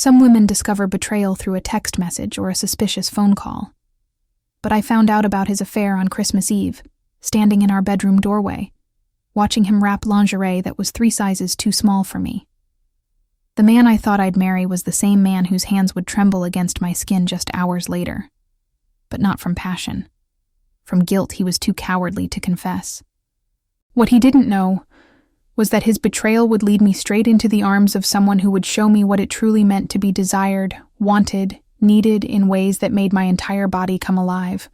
Some women discover betrayal through a text message or a suspicious phone call. But I found out about his affair on Christmas Eve, standing in our bedroom doorway, watching him wrap lingerie that was 3 sizes too small for me. The man I thought I'd marry was the same man whose hands would tremble against my skin just hours later. But not from passion. From guilt he was too cowardly to confess. What he didn't know was that his betrayal would lead me straight into the arms of someone who would show me what it truly meant to be desired, wanted, needed in ways that made my entire body come alive.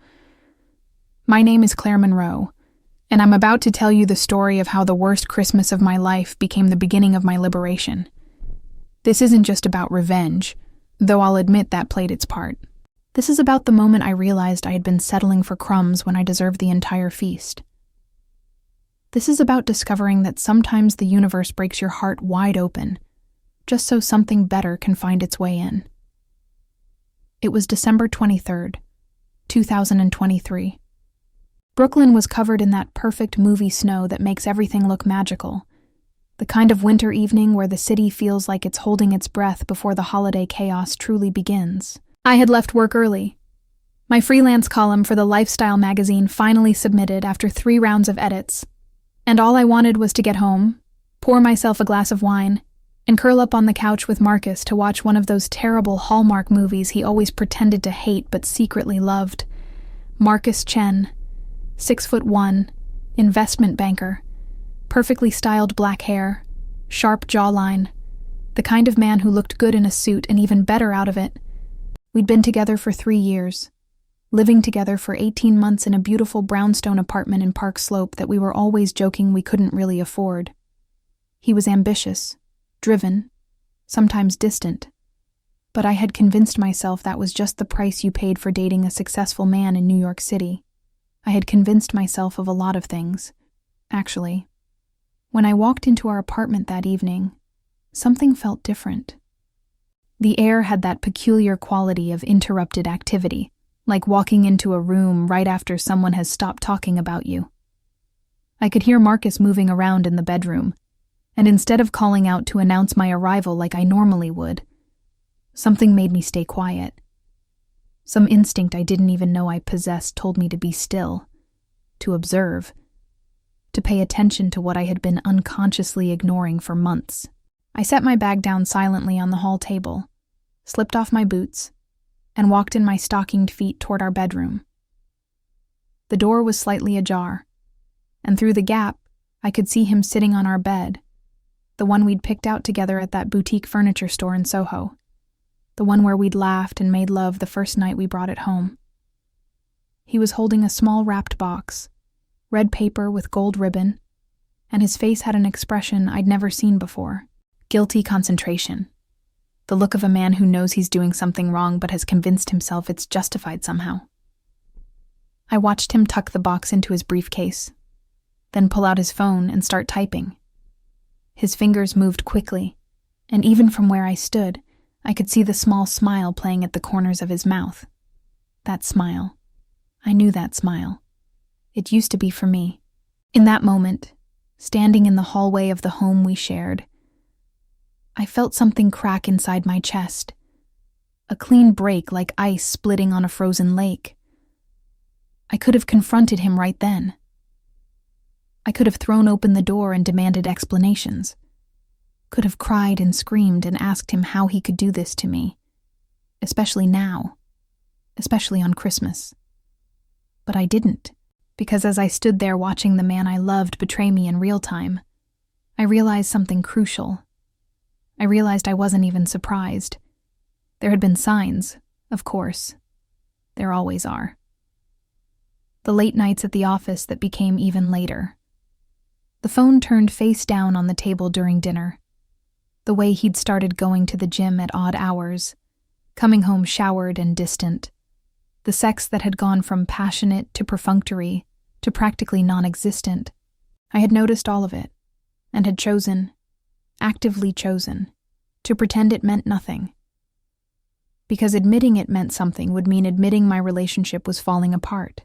My name is Claire Monroe, and I'm about to tell you the story of how the worst Christmas of my life became the beginning of my liberation. This isn't just about revenge, though I'll admit that played its part. This is about the moment I realized I had been settling for crumbs when I deserved the entire feast. This is about discovering that sometimes the universe breaks your heart wide open, just so something better can find its way in. It was December 23rd, 2023. Brooklyn was covered in that perfect movie snow that makes everything look magical, the kind of winter evening where the city feels like it's holding its breath before the holiday chaos truly begins. I had left work early. My freelance column for the lifestyle magazine finally submitted after 3 rounds of edits, and all I wanted was to get home, pour myself a glass of wine, and curl up on the couch with Marcus to watch one of those terrible Hallmark movies he always pretended to hate but secretly loved. Marcus Chen, 6'1", investment banker, perfectly styled black hair, sharp jawline, the kind of man who looked good in a suit and even better out of it. We'd been together for 3 years, living together for 18 months in a beautiful brownstone apartment in Park Slope that we were always joking we couldn't really afford. He was ambitious, driven, sometimes distant, but I had convinced myself that was just the price you paid for dating a successful man in New York City. I had convinced myself of a lot of things, actually. When I walked into our apartment that evening, something felt different. The air had that peculiar quality of interrupted activity, like walking into a room right after someone has stopped talking about you. I could hear Marcus moving around in the bedroom, and instead of calling out to announce my arrival like I normally would, something made me stay quiet. Some instinct I didn't even know I possessed told me to be still, to observe, to pay attention to what I had been unconsciously ignoring for months. I set my bag down silently on the hall table, slipped off my boots, and walked in my stockinged feet toward our bedroom. The door was slightly ajar, and through the gap, I could see him sitting on our bed, the one we'd picked out together at that boutique furniture store in Soho, the one where we'd laughed and made love the first night we brought it home. He was holding a small wrapped box, red paper with gold ribbon, and his face had an expression I'd never seen before: guilty concentration. The look of a man who knows he's doing something wrong but has convinced himself it's justified somehow. I watched him tuck the box into his briefcase, then pull out his phone and start typing. His fingers moved quickly, and even from where I stood, I could see the small smile playing at the corners of his mouth. That smile. I knew that smile. It used to be for me. In that moment, standing in the hallway of the home we shared, I felt something crack inside my chest, a clean break like ice splitting on a frozen lake. I could have confronted him right then. I could have thrown open the door and demanded explanations, could have cried and screamed and asked him how he could do this to me, especially now, especially on Christmas. But I didn't, because as I stood there watching the man I loved betray me in real time, I realized something crucial. I realized I wasn't even surprised. There had been signs, of course. There always are. The late nights at the office that became even later. The phone turned face down on the table during dinner. The way he'd started going to the gym at odd hours, coming home showered and distant. The sex that had gone from passionate to perfunctory to practically non-existent. I had noticed all of it, and had chosen, actively chosen, to pretend it meant nothing. Because admitting it meant something would mean admitting my relationship was falling apart.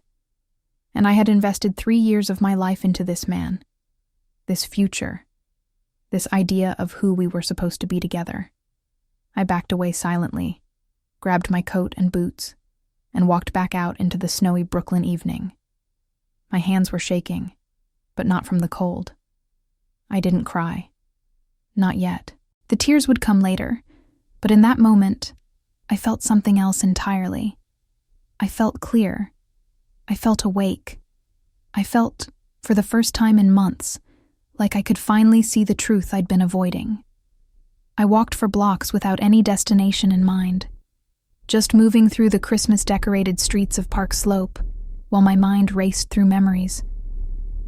And I had invested 3 years of my life into this man, this future, this idea of who we were supposed to be together. I backed away silently, grabbed my coat and boots, and walked back out into the snowy Brooklyn evening. My hands were shaking, but not from the cold. I didn't cry. Not yet. The tears would come later, but in that moment, I felt something else entirely. I felt clear. I felt awake. I felt, for the first time in months, like I could finally see the truth I'd been avoiding. I walked for blocks without any destination in mind, just moving through the Christmas-decorated streets of Park Slope, while my mind raced through memories,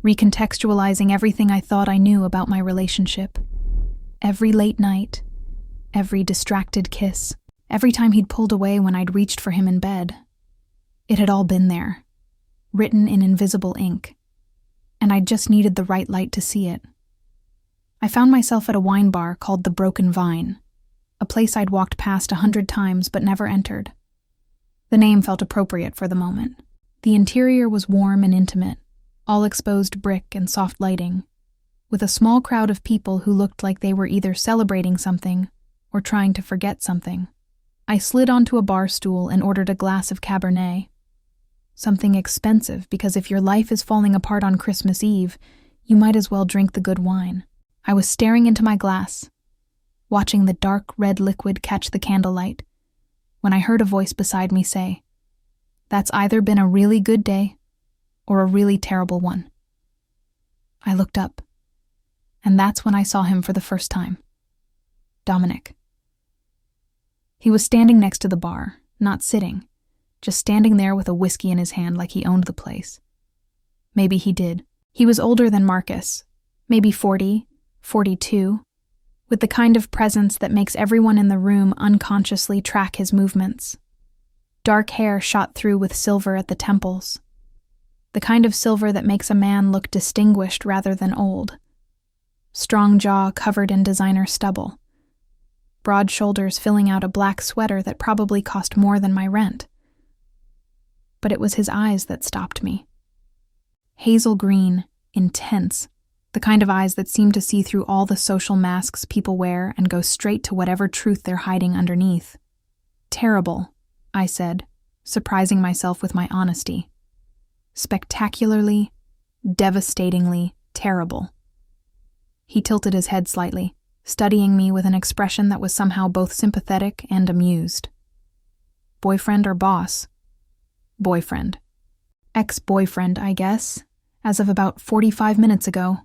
recontextualizing everything I thought I knew about my relationship. Every late night, every distracted kiss, every time he'd pulled away when I'd reached for him in bed. It had all been there, written in invisible ink, and I just needed the right light to see it. I found myself at a wine bar called the Broken Vine, a place I'd walked past 100 times but never entered. The name felt appropriate for the moment. The interior was warm and intimate, all exposed brick and soft lighting, with a small crowd of people who looked like they were either celebrating something or trying to forget something. I slid onto a bar stool and ordered a glass of Cabernet. Something expensive, because if your life is falling apart on Christmas Eve, you might as well drink the good wine. I was staring into my glass, watching the dark red liquid catch the candlelight, when I heard a voice beside me say, "That's either been a really good day or a really terrible one." I looked up, and that's when I saw him for the first time. Dominic. He was standing next to the bar, not sitting, just standing there with a whiskey in his hand like he owned the place. Maybe he did. He was older than Marcus, maybe 40, 42, with the kind of presence that makes everyone in the room unconsciously track his movements. Dark hair shot through with silver at the temples. The kind of silver that makes a man look distinguished rather than old. Strong jaw covered in designer stubble. Broad shoulders filling out a black sweater that probably cost more than my rent. But it was his eyes that stopped me. Hazel green, intense, the kind of eyes that seem to see through all the social masks people wear and go straight to whatever truth they're hiding underneath. Terrible, I said, surprising myself with my honesty. Spectacularly, devastatingly terrible. He tilted his head slightly, studying me with an expression that was somehow both sympathetic and amused. Boyfriend or boss? Boyfriend. Ex-boyfriend, I guess, as of about 45 minutes ago.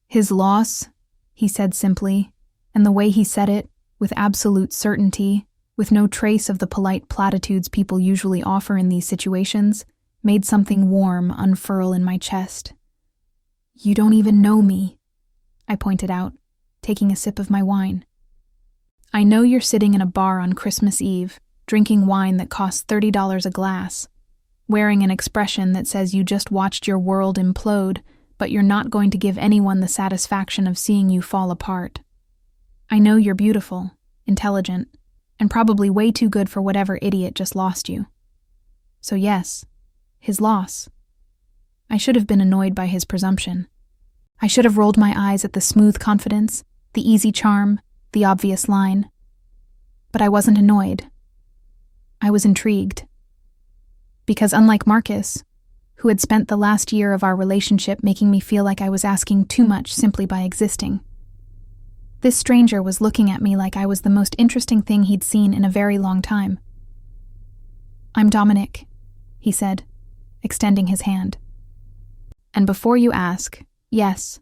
His loss, he said simply, and the way he said it, with absolute certainty, with no trace of the polite platitudes people usually offer in these situations, made something warm unfurl in my chest. "You don't even know me," I pointed out, taking a sip of my wine. "I know you're sitting in a bar on Christmas Eve, drinking wine that costs $30 a glass, wearing an expression that says you just watched your world implode, but you're not going to give anyone the satisfaction of seeing you fall apart. I know you're beautiful, intelligent, and probably way too good for whatever idiot just lost you. So yes, his loss. I should have been annoyed by his presumption. I should have rolled my eyes at the smooth confidence, the easy charm, the obvious line. But I wasn't annoyed. I was intrigued. Because unlike Marcus, who had spent the last year of our relationship making me feel like I was asking too much simply by existing, this stranger was looking at me like I was the most interesting thing he'd seen in a very long time. "I'm Dominic," he said, extending his hand. "And before you ask, yes,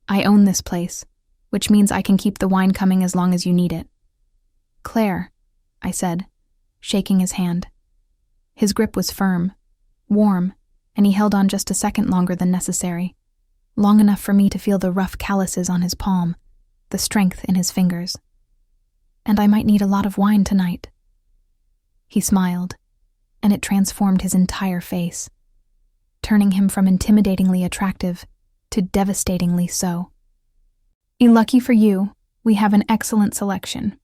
I own this place, which means I can keep the wine coming as long as you need it." "Claire," I said, shaking his hand. His grip was firm, warm, and he held on just a second longer than necessary, long enough for me to feel the rough calluses on his palm, the strength in his fingers. "And I might need a lot of wine tonight." He smiled, and it transformed his entire face, turning him from intimidatingly attractive to devastatingly so. "Lucky for you, we have an excellent selection.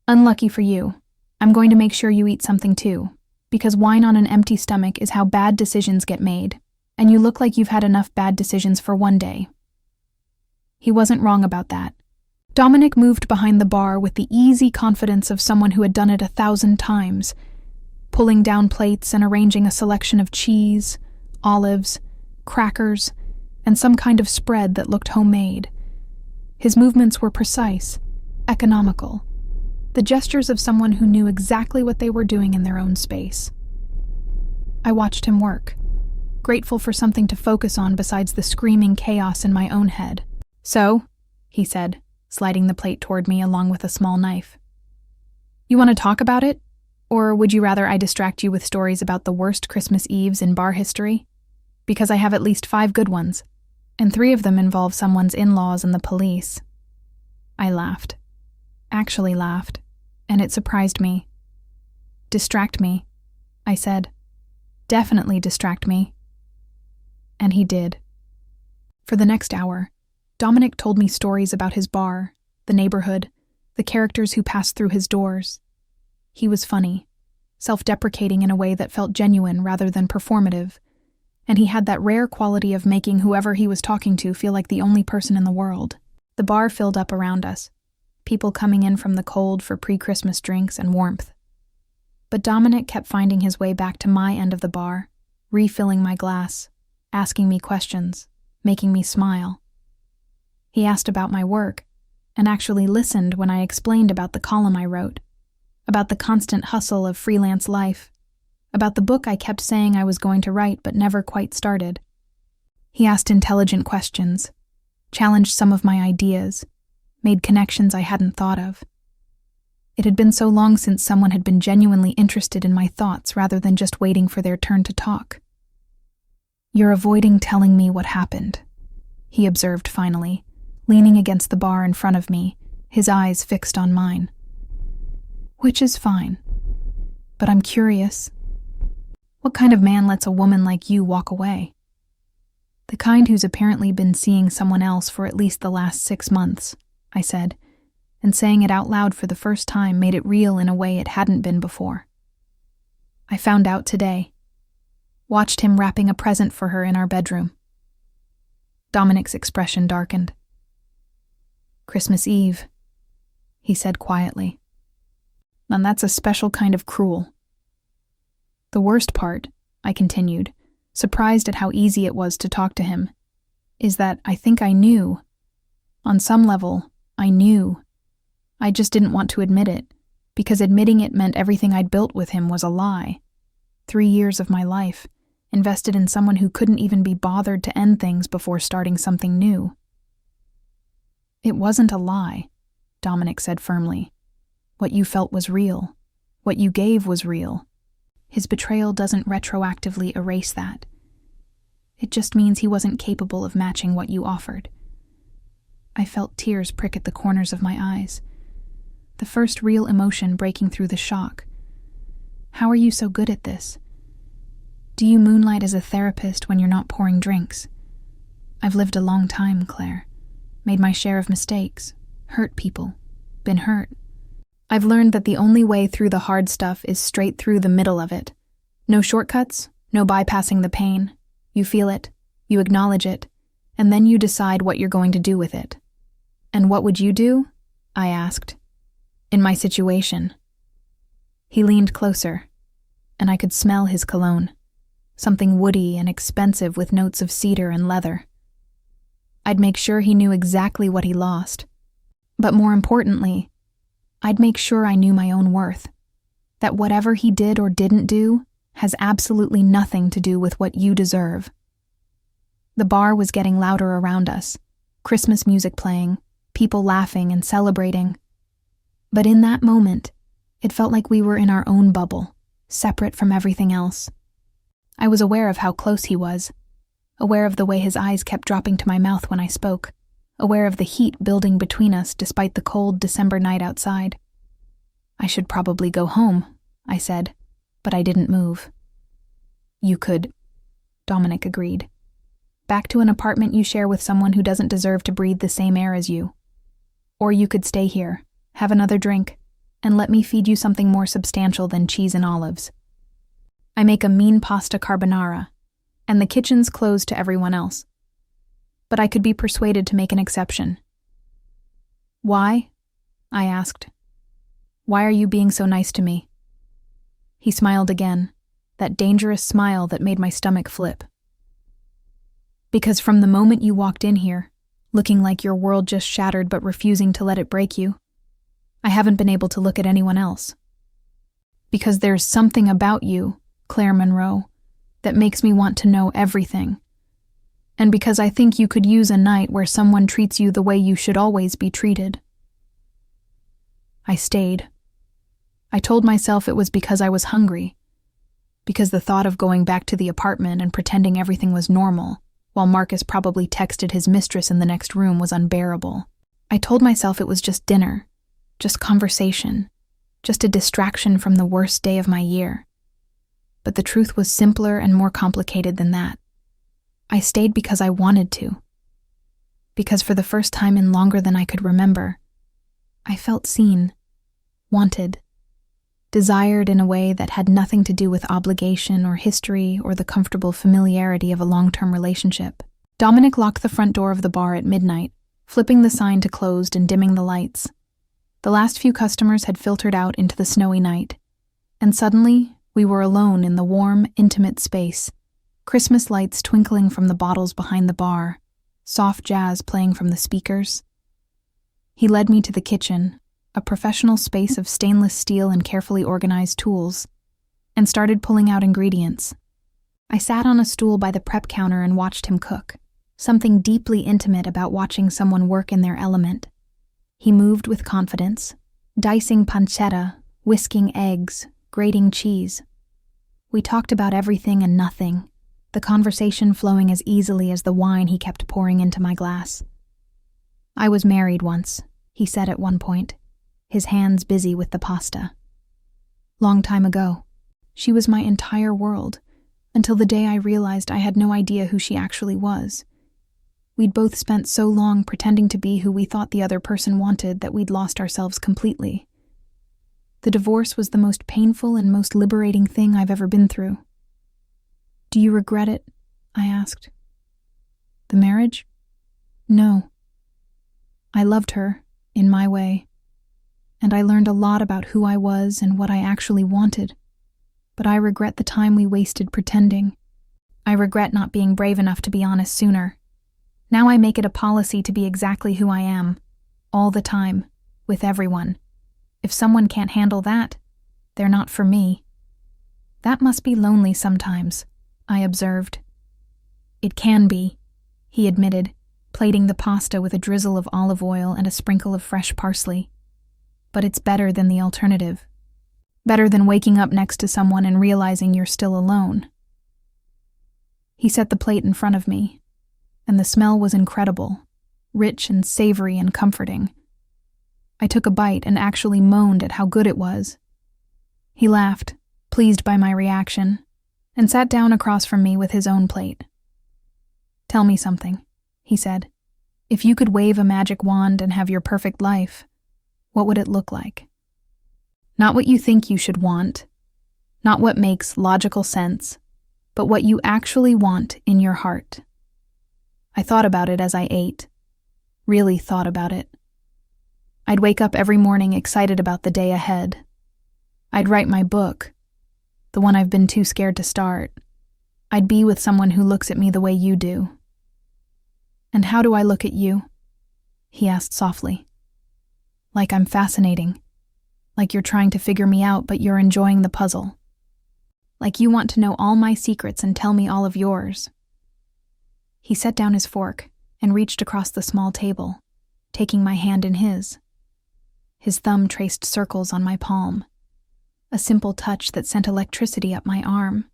Unlucky for you, I'm going to make sure you eat something too, because wine on an empty stomach is how bad decisions get made, and you look like you've had enough bad decisions for one day." He wasn't wrong about that. Dominic moved behind the bar with the easy confidence of someone who had done it 1,000 times, pulling down plates and arranging a selection of cheese, olives, crackers, and some kind of spread that looked homemade. His movements were precise, economical, the gestures of someone who knew exactly what they were doing in their own space. I watched him work, grateful for something to focus on besides the screaming chaos in my own head. "So," he said, sliding the plate toward me along with a small knife. "You want to talk about it? Or would you rather I distract you with stories about the worst Christmas Eves in bar history? Because I have at least 5 good ones, and 3 of them involve someone's in-laws and the police." I laughed. Actually laughed, and it surprised me. "Distract me," I said. "Definitely distract me." And he did. For the next hour, Dominic told me stories about his bar, the neighborhood, the characters who passed through his doors. He was funny, self-deprecating in a way that felt genuine rather than performative, and he had that rare quality of making whoever he was talking to feel like the only person in the world. The bar filled up around us, people coming in from the cold for pre-Christmas drinks and warmth. But Dominic kept finding his way back to my end of the bar, refilling my glass, asking me questions, making me smile. He asked about my work, and actually listened when I explained about the column I wrote, about the constant hustle of freelance life, about the book I kept saying I was going to write but never quite started. He asked intelligent questions, challenged some of my ideas, made connections I hadn't thought of. It had been so long since someone had been genuinely interested in my thoughts rather than just waiting for their turn to talk. "You're avoiding telling me what happened," he observed finally, leaning against the bar in front of me, his eyes fixed on mine. "Which is fine. But I'm curious. What kind of man lets a woman like you walk away?" "The kind who's apparently been seeing someone else for at least the last 6 months," I said, and saying it out loud for the first time made it real in a way it hadn't been before. "I found out today. Watched him wrapping a present for her in our bedroom." Dominic's expression darkened. "Christmas Eve," he said quietly. "And that's a special kind of cruel." "The worst part," I continued, surprised at how easy it was to talk to him, "is that I think I knew. On some level, I knew. I just didn't want to admit it, because admitting it meant everything I'd built with him was a lie. 3 years of my life, invested in someone who couldn't even be bothered to end things before starting something new." "It wasn't a lie," Dominic said firmly. "What you felt was real. What you gave was real. His betrayal doesn't retroactively erase that. It just means he wasn't capable of matching what you offered." I felt tears prick at the corners of my eyes, the first real emotion breaking through the shock. "How are you so good at this? Do you moonlight as a therapist when you're not pouring drinks? I've lived a long time, Claire. Made my share of mistakes, hurt people, been hurt. I've learned that the only way through the hard stuff is straight through the middle of it. No shortcuts, no bypassing the pain. You feel it, you acknowledge it, and then you decide what you're going to do with it." "And what would you do?" I asked. "In my situation." He leaned closer, and I could smell his cologne, something woody and expensive with notes of cedar and leather. I'd make sure he knew exactly what he lost. But more importantly, I'd make sure I knew my own worth, that whatever he did or didn't do has absolutely nothing to do with what you deserve. The bar was getting louder around us, Christmas music playing, people laughing and celebrating. But in that moment, it felt like we were in our own bubble, separate from everything else. I was aware of how close he was, aware of the way his eyes kept dropping to my mouth when I spoke, aware of the heat building between us despite the cold December night outside. "I should probably go home," I said, but I didn't move. "You could," Dominic agreed. "Back to an apartment you share with someone who doesn't deserve to breathe the same air as you. Or you could stay here, have another drink, and let me feed you something more substantial than cheese and olives. I make a mean pasta carbonara, and the kitchen's closed to everyone else. But I could be persuaded to make an exception. Why? I asked. Why are you being so nice to me? He smiled again, that dangerous smile that made my stomach flip. Because from the moment you walked in here, looking like your world just shattered but refusing to let it break you, I haven't been able to look at anyone else. Because there's something about you, Claire Monroe, that makes me want to know everything. And because I think you could use a night where someone treats you the way you should always be treated. I stayed. I told myself it was because I was hungry, because the thought of going back to the apartment and pretending everything was normal, while Marcus probably texted his mistress in the next room, was unbearable. I told myself it was just dinner, just conversation, just a distraction from the worst day of my year. But the truth was simpler and more complicated than that. I stayed because I wanted to. Because for the first time in longer than I could remember, I felt seen, wanted, desired in a way that had nothing to do with obligation or history or the comfortable familiarity of a long-term relationship. Dominic locked the front door of the bar at midnight, flipping the sign to closed and dimming the lights. The last few customers had filtered out into the snowy night, and suddenly we were alone in the warm, intimate space, Christmas lights twinkling from the bottles behind the bar, soft jazz playing from the speakers. He led me to the kitchen, a professional space of stainless steel and carefully organized tools, and started pulling out ingredients. I sat on a stool by the prep counter and watched him cook, something deeply intimate about watching someone work in their element. He moved with confidence, dicing pancetta, whisking eggs, grating cheese. We talked about everything and nothing, the conversation flowing as easily as the wine he kept pouring into my glass. I was married once, he said at one point, his hands busy with the pasta. Long time ago. She was my entire world, until the day I realized I had no idea who she actually was. We'd both spent so long pretending to be who we thought the other person wanted that we'd lost ourselves completely. The divorce was the most painful and most liberating thing I've ever been through. Do you regret it? I asked. The marriage? No. I loved her, in my way, and I learned a lot about who I was and what I actually wanted. But I regret the time we wasted pretending. I regret not being brave enough to be honest sooner. Now I make it a policy to be exactly who I am, all the time, with everyone. If someone can't handle that, they're not for me. That must be lonely sometimes, I observed. It can be, he admitted, plating the pasta with a drizzle of olive oil and a sprinkle of fresh parsley. But it's better than the alternative. Better than waking up next to someone and realizing you're still alone. He set the plate in front of me, and the smell was incredible, rich and savory and comforting. I took a bite and actually moaned at how good it was. He laughed, pleased by my reaction, and sat down across from me with his own plate. Tell me something, he said. If you could wave a magic wand and have your perfect life, what would it look like? Not what you think you should want, not what makes logical sense, but what you actually want in your heart. I thought about it as I ate, really thought about it. I'd wake up every morning excited about the day ahead. I'd write my book, the one I've been too scared to start. I'd be with someone who looks at me the way you do. And how do I look at you? He asked softly. Like I'm fascinating. Like you're trying to figure me out, but you're enjoying the puzzle. Like you want to know all my secrets and tell me all of yours. He set down his fork and reached across the small table, taking my hand in his. His thumb traced circles on my palm, a simple touch that sent electricity up my arm.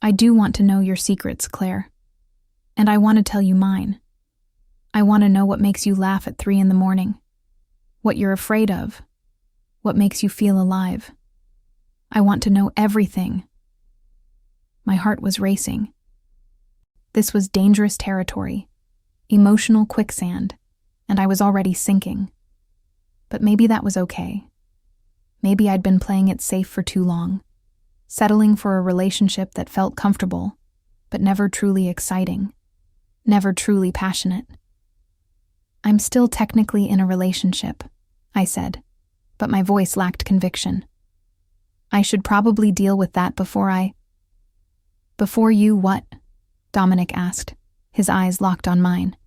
I do want to know your secrets, Claire. And I want to tell you mine. I want to know what makes you laugh at 3 a.m, what you're afraid of, what makes you feel alive. I want to know everything. My heart was racing. This was dangerous territory, emotional quicksand, and I was already sinking. But maybe that was okay. Maybe I'd been playing it safe for too long, settling for a relationship that felt comfortable, but never truly exciting, never truly passionate. I'm still technically in a relationship, I said, but my voice lacked conviction. I should probably deal with that Before you what? Dominic asked, his eyes locked on mine.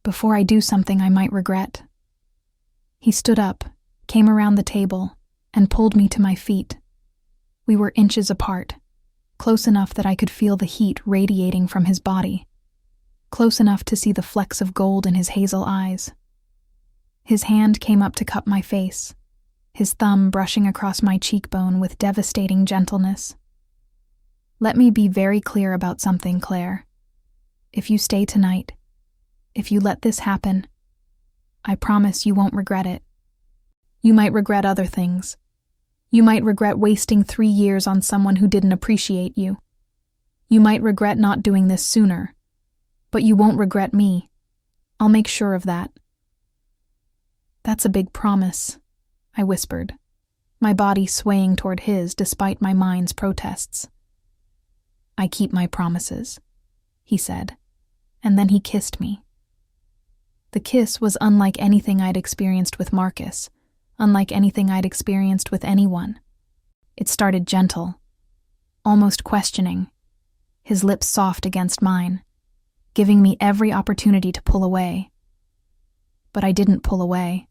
Before I do something I might regret. He stood up, came around the table, and pulled me to my feet. We were inches apart, close enough that I could feel the heat radiating from his body, close enough to see the flecks of gold in his hazel eyes. His hand came up to cup my face, his thumb brushing across my cheekbone with devastating gentleness. Let me be very clear about something, Claire. If you stay tonight, if you let this happen, I promise you won't regret it. You might regret other things. You might regret wasting 3 years on someone who didn't appreciate you. You might regret not doing this sooner, but you won't regret me. I'll make sure of that. That's a big promise, I whispered, my body swaying toward his despite my mind's protests. I keep my promises, he said, and then he kissed me. The kiss was unlike anything I'd experienced with Marcus, unlike anything I'd experienced with anyone. It started gentle, almost questioning, his lips soft against mine, giving me every opportunity to pull away. But I didn't pull away.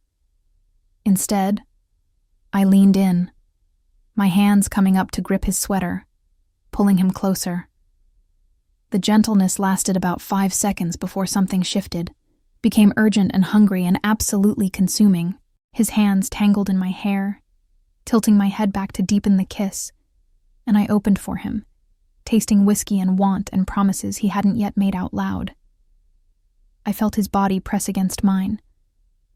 Instead, I leaned in, my hands coming up to grip his sweater, pulling him closer. The gentleness lasted about 5 seconds before something shifted, became urgent and hungry and absolutely consuming. His hands tangled in my hair, tilting my head back to deepen the kiss, and I opened for him, tasting whiskey and want and promises he hadn't yet made out loud. I felt his body press against mine,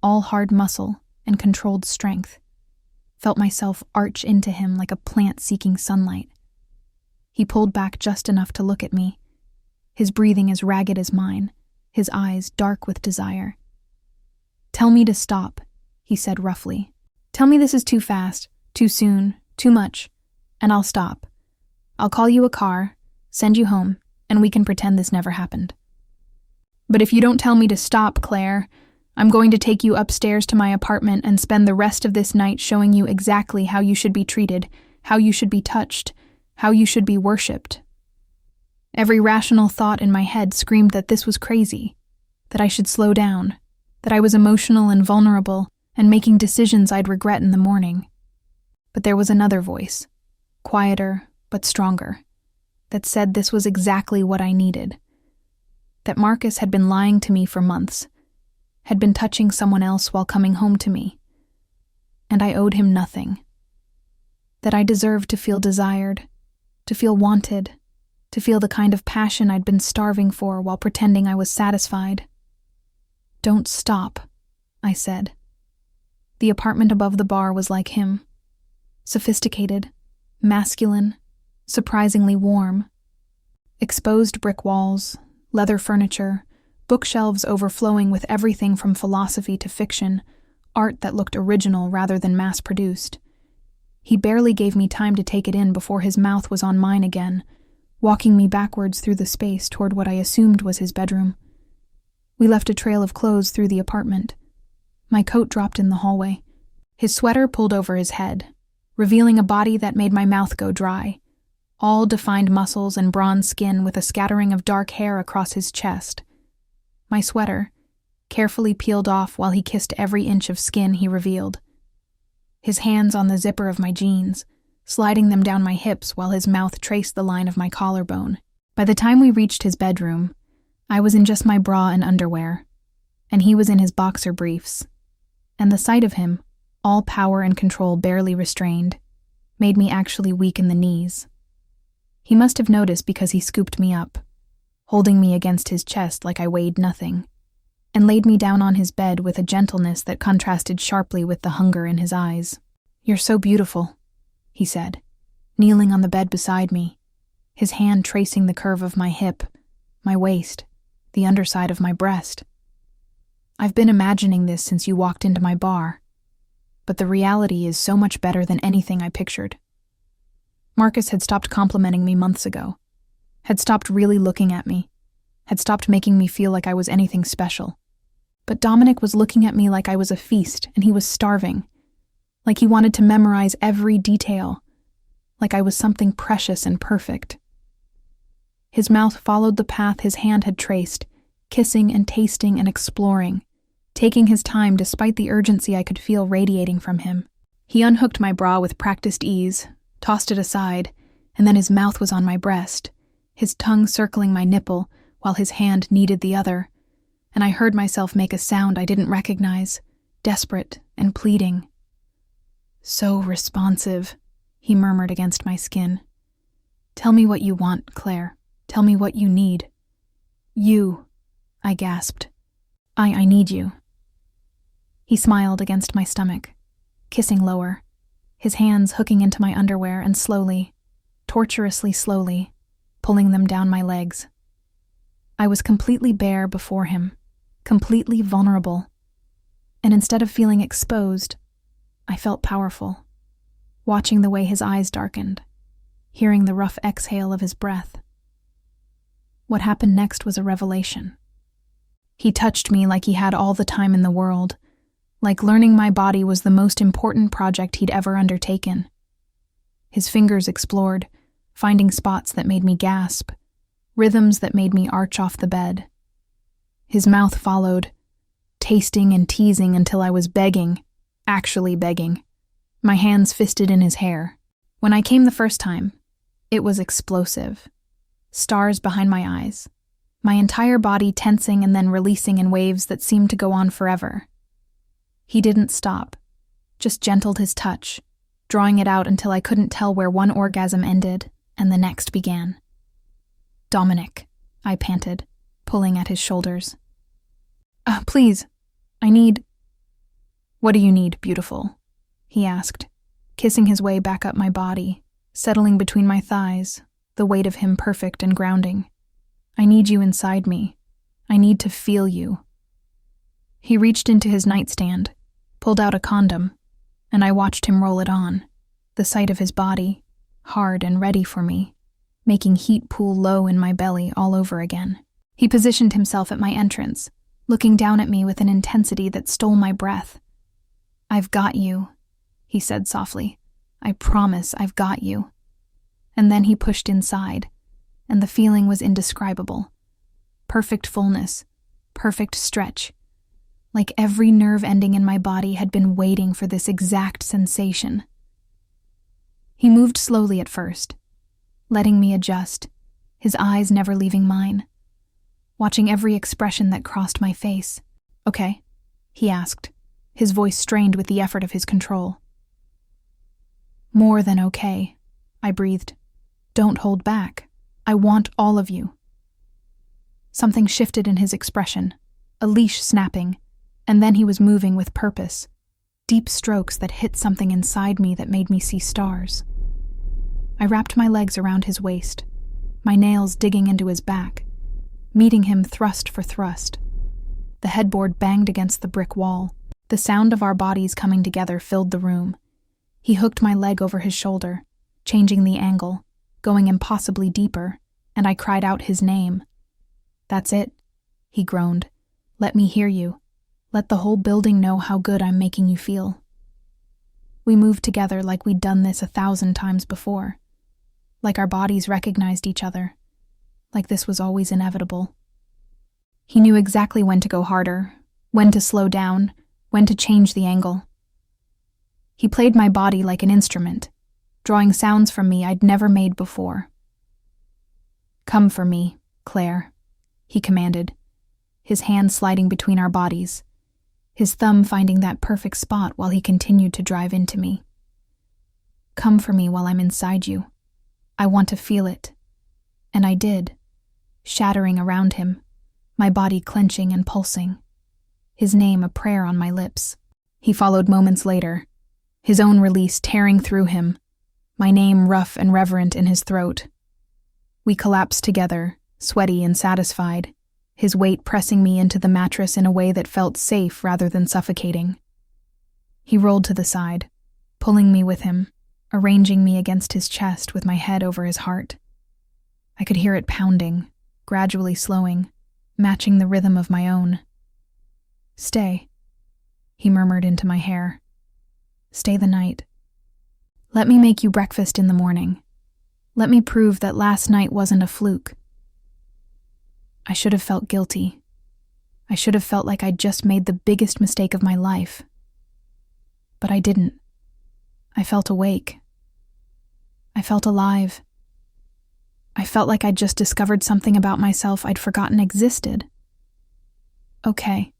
all hard muscle and controlled strength, felt myself arch into him like a plant seeking sunlight. He pulled back just enough to look at me, his breathing as ragged as mine, his eyes dark with desire. "Tell me to stop," he said roughly. "Tell me this is too fast, too soon, too much, and I'll stop. I'll call you a car, send you home, and we can pretend this never happened. But if you don't tell me to stop, Claire, I'm going to take you upstairs to my apartment and spend the rest of this night showing you exactly how you should be treated, how you should be touched, how you should be worshipped." Every rational thought in my head screamed that this was crazy, that I should slow down, that I was emotional and vulnerable and making decisions I'd regret in the morning. But there was another voice, quieter but stronger, that said this was exactly what I needed, that Marcus had been lying to me for months, had been touching someone else while coming home to me, and I owed him nothing, that I deserved to feel desired, to feel wanted, to feel the kind of passion I'd been starving for while pretending I was satisfied. "Don't stop," I said. The apartment above the bar was like him, sophisticated, masculine, surprisingly warm. Exposed brick walls, leather furniture, bookshelves overflowing with everything from philosophy to fiction, art that looked original rather than mass-produced. He barely gave me time to take it in before his mouth was on mine again, walking me backwards through the space toward what I assumed was his bedroom. We left a trail of clothes through the apartment. My coat dropped in the hallway. His sweater pulled over his head, revealing a body that made my mouth go dry, all defined muscles and bronze skin with a scattering of dark hair across his chest. My sweater, carefully peeled off while he kissed every inch of skin he revealed. His hands on the zipper of my jeans, sliding them down my hips while his mouth traced the line of my collarbone. By the time we reached his bedroom, I was in just my bra and underwear, and he was in his boxer briefs, and the sight of him, all power and control barely restrained, made me actually weak in the knees. He must have noticed because he scooped me up, holding me against his chest like I weighed nothing, and laid me down on his bed with a gentleness that contrasted sharply with the hunger in his eyes. "You're so beautiful," he said, kneeling on the bed beside me, his hand tracing the curve of my hip, my waist, the underside of my breast. "I've been imagining this since you walked into my bar, but the reality is so much better than anything I pictured." Marcus had stopped complimenting me months ago, had stopped really looking at me, had stopped making me feel like I was anything special. But Dominic was looking at me like I was a feast and he was starving, like he wanted to memorize every detail, like I was something precious and perfect. His mouth followed the path his hand had traced, kissing and tasting and exploring, taking his time despite the urgency I could feel radiating from him. He unhooked my bra with practiced ease, tossed it aside, and then his mouth was on my breast, his tongue circling my nipple while his hand kneaded the other, and I heard myself make a sound I didn't recognize, desperate and pleading. "So responsive," he murmured against my skin. "Tell me what you want, Claire. Tell me what you need." "You," I gasped. I need you." He smiled against my stomach, kissing lower, his hands hooking into my underwear and slowly, torturously slowly, pulling them down my legs. I was completely bare before him, completely vulnerable, and instead of feeling exposed, I felt powerful, watching the way his eyes darkened, hearing the rough exhale of his breath. What happened next was a revelation. He touched me like he had all the time in the world, like learning my body was the most important project he'd ever undertaken. His fingers explored, finding spots that made me gasp, rhythms that made me arch off the bed. His mouth followed, tasting and teasing until I was begging, actually begging, my hands fisted in his hair. When I came the first time, it was explosive. Stars behind my eyes, my entire body tensing and then releasing in waves that seemed to go on forever. He didn't stop, just gentled his touch, drawing it out until I couldn't tell where one orgasm ended and the next began. "Dominic," I panted, pulling at his shoulders. Please, I need—" "What do you need, beautiful?" he asked, kissing his way back up my body, settling between my thighs, the weight of him perfect and grounding. "I need you inside me. I need to feel you." He reached into his nightstand, pulled out a condom, and I watched him roll it on, the sight of his body, hard and ready for me, making heat pool low in my belly all over again. He positioned himself at my entrance, looking down at me with an intensity that stole my breath. "I've got you," he said softly. "I promise I've got you." And then he pushed inside, and the feeling was indescribable. Perfect fullness, perfect stretch, like every nerve ending in my body had been waiting for this exact sensation. He moved slowly at first, letting me adjust, his eyes never leaving mine, watching every expression that crossed my face. "Okay?" he asked, his voice strained with the effort of his control. "More than okay," I breathed. "Don't hold back. I want all of you." Something shifted in his expression, a leash snapping, and then he was moving with purpose, deep strokes that hit something inside me that made me see stars. I wrapped my legs around his waist, my nails digging into his back, meeting him thrust for thrust. The headboard banged against the brick wall. The sound of our bodies coming together filled the room. He hooked my leg over his shoulder, changing the angle, going impossibly deeper, and I cried out his name. "That's it," he groaned. "Let me hear you. Let the whole building know how good I'm making you feel." We moved together like we'd done this 1,000 times before, like our bodies recognized each other, like this was always inevitable. He knew exactly when to go harder, when to slow down, when to change the angle. He played my body like an instrument, drawing sounds from me I'd never made before. "Come for me, Claire," he commanded, his hand sliding between our bodies, his thumb finding that perfect spot while he continued to drive into me. "Come for me while I'm inside you. I want to feel it." And I did, shattering around him, my body clenching and pulsing, his name a prayer on my lips. He followed moments later, his own release tearing through him, my name rough and reverent in his throat. We collapsed together, sweaty and satisfied, his weight pressing me into the mattress in a way that felt safe rather than suffocating. He rolled to the side, pulling me with him, arranging me against his chest with my head over his heart. I could hear it pounding, gradually slowing, matching the rhythm of my own. Stay, he murmured into my hair. Stay the night. Let me make you breakfast in the morning. Let me prove that last night wasn't a fluke. I should have felt guilty. I should have felt like I'd just made the biggest mistake of my life. But I didn't. I felt awake. I felt alive. I felt like I'd just discovered something about myself I'd forgotten existed. Okay,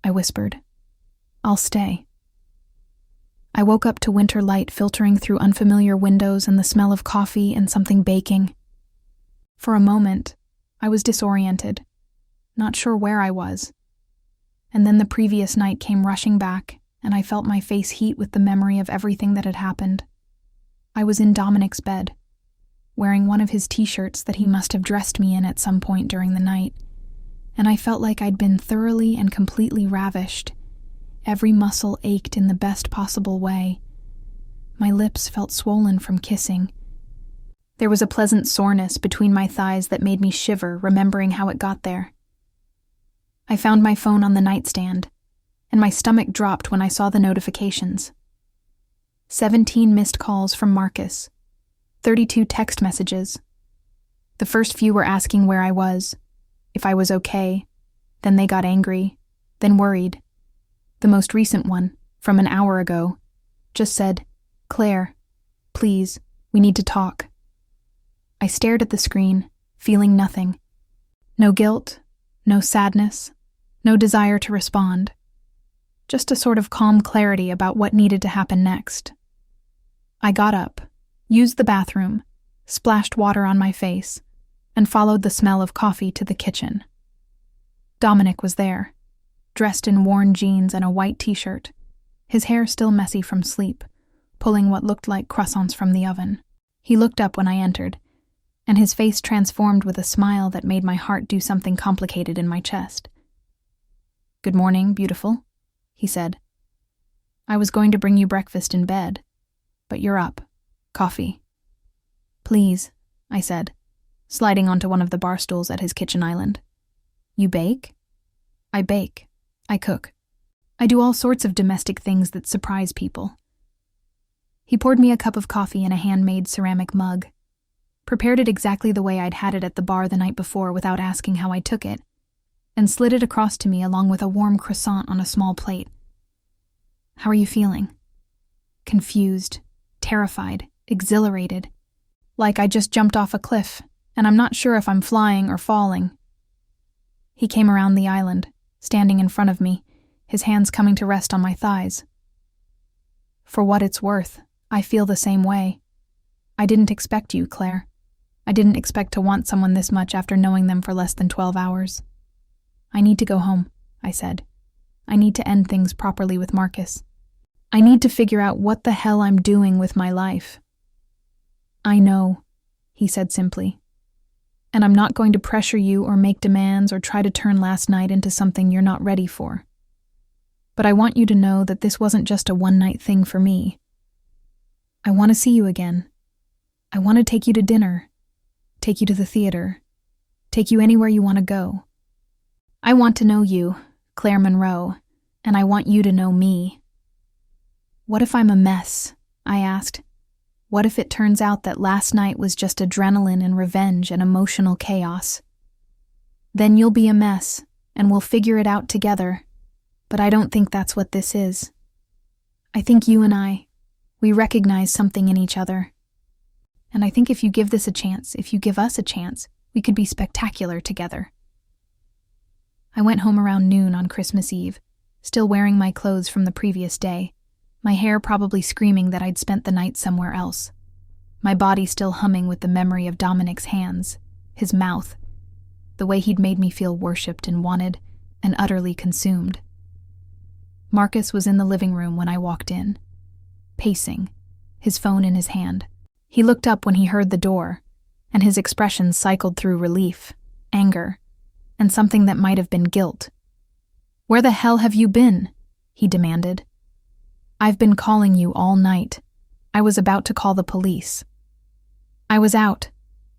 I whispered. I'll stay. I woke up to winter light filtering through unfamiliar windows and the smell of coffee and something baking. For a moment, I was disoriented, not sure where I was. And then the previous night came rushing back, and I felt my face heat with the memory of everything that had happened. I was in Dominic's bed, wearing one of his t-shirts that he must have dressed me in at some point during the night, and I felt like I'd been thoroughly and completely ravished. Every muscle ached in the best possible way. My lips felt swollen from kissing. There was a pleasant soreness between my thighs that made me shiver, remembering how it got there. I found my phone on the nightstand, and my stomach dropped when I saw the notifications. 17 missed calls from Marcus, 32 text messages. The first few were asking where I was, if I was okay, then they got angry, then worried. The most recent one, from an hour ago, just said, "Claire, please, we need to talk." I stared at the screen, feeling nothing. No guilt, no sadness, no desire to respond. Just a sort of calm clarity about what needed to happen next. I got up, used the bathroom, splashed water on my face, and followed the smell of coffee to the kitchen. Dominic was there, dressed in worn jeans and a white t-shirt, his hair still messy from sleep, pulling what looked like croissants from the oven. He looked up when I entered, and his face transformed with a smile that made my heart do something complicated in my chest. "Good morning, beautiful," he said. "I was going to bring you breakfast in bed, but you're up. Coffee." "Please," I said, sliding onto one of the bar stools at his kitchen island. "You bake?" "I bake. I cook. I do all sorts of domestic things that surprise people." He poured me a cup of coffee in a handmade ceramic mug, prepared it exactly the way I'd had it at the bar the night before without asking how I took it, and slid it across to me along with a warm croissant on a small plate. "How are you feeling?" Confused, terrified, exhilarated, like I just jumped off a cliff, and I'm not sure if I'm flying or falling. He came around the island, standing in front of me, his hands coming to rest on my thighs. "For what it's worth, I feel the same way. I didn't expect you, Claire. I didn't expect to want someone this much after knowing them for less than 12 hours. I need to go home," I said. "I need to end things properly with Marcus. I need to figure out what the hell I'm doing with my life." "I know," he said simply. "And I'm not going to pressure you or make demands or try to turn last night into something you're not ready for. But I want you to know that this wasn't just a one-night thing for me. I want to see you again. I want to take you to dinner, take you to the theater, take you anywhere you want to go. I want to know you, Claire Monroe, and I want you to know me." "What if I'm a mess?" I asked. "What if it turns out that last night was just adrenaline and revenge and emotional chaos? Then you'll be a mess, and we'll figure it out together. But I don't think that's what this is. I think you and we recognize something in each other. And I think if you give this a chance, if you give us a chance, we could be spectacular together." I went home around noon on Christmas Eve, still wearing my clothes from the previous day, my hair probably screaming that I'd spent the night somewhere else, my body still humming with the memory of Dominic's hands, his mouth, the way he'd made me feel worshipped and wanted, and utterly consumed. Marcus was in the living room when I walked in, pacing, his phone in his hand. He looked up when he heard the door, and his expression cycled through relief, anger, and something that might have been guilt. "Where the hell have you been?" he demanded. "I've been calling you all night. I was about to call the police." "I was out,"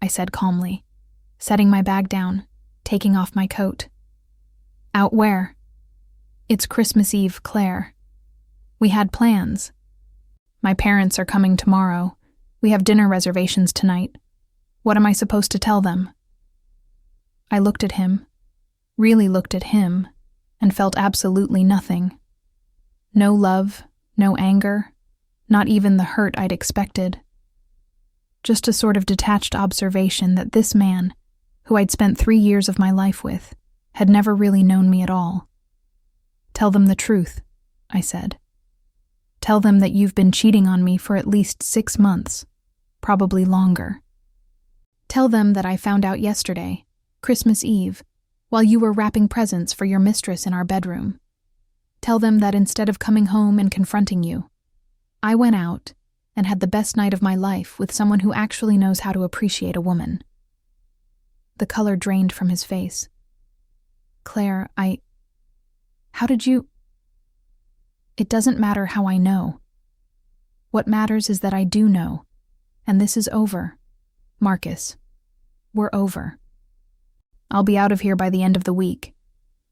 I said calmly, setting my bag down, taking off my coat. "Out where?" It's Christmas Eve, Claire. We had plans. My parents are coming tomorrow. We have dinner reservations tonight. What am I supposed to tell them? I looked at him, really looked at him, and felt absolutely nothing. No love, no anger, not even the hurt I'd expected. Just a sort of detached observation that this man, who I'd spent 3 years of my life with, had never really known me at all. Tell them the truth, I said. Tell them that you've been cheating on me for at least 6 months, probably longer. Tell them that I found out yesterday, Christmas Eve, while you were wrapping presents for your mistress in our bedroom. Tell them that instead of coming home and confronting you, I went out and had the best night of my life with someone who actually knows how to appreciate a woman. The color drained from his face. Claire, how did you... It doesn't matter how I know. What matters is that I do know, and this is over. Marcus, we're over. I'll be out of here by the end of the week.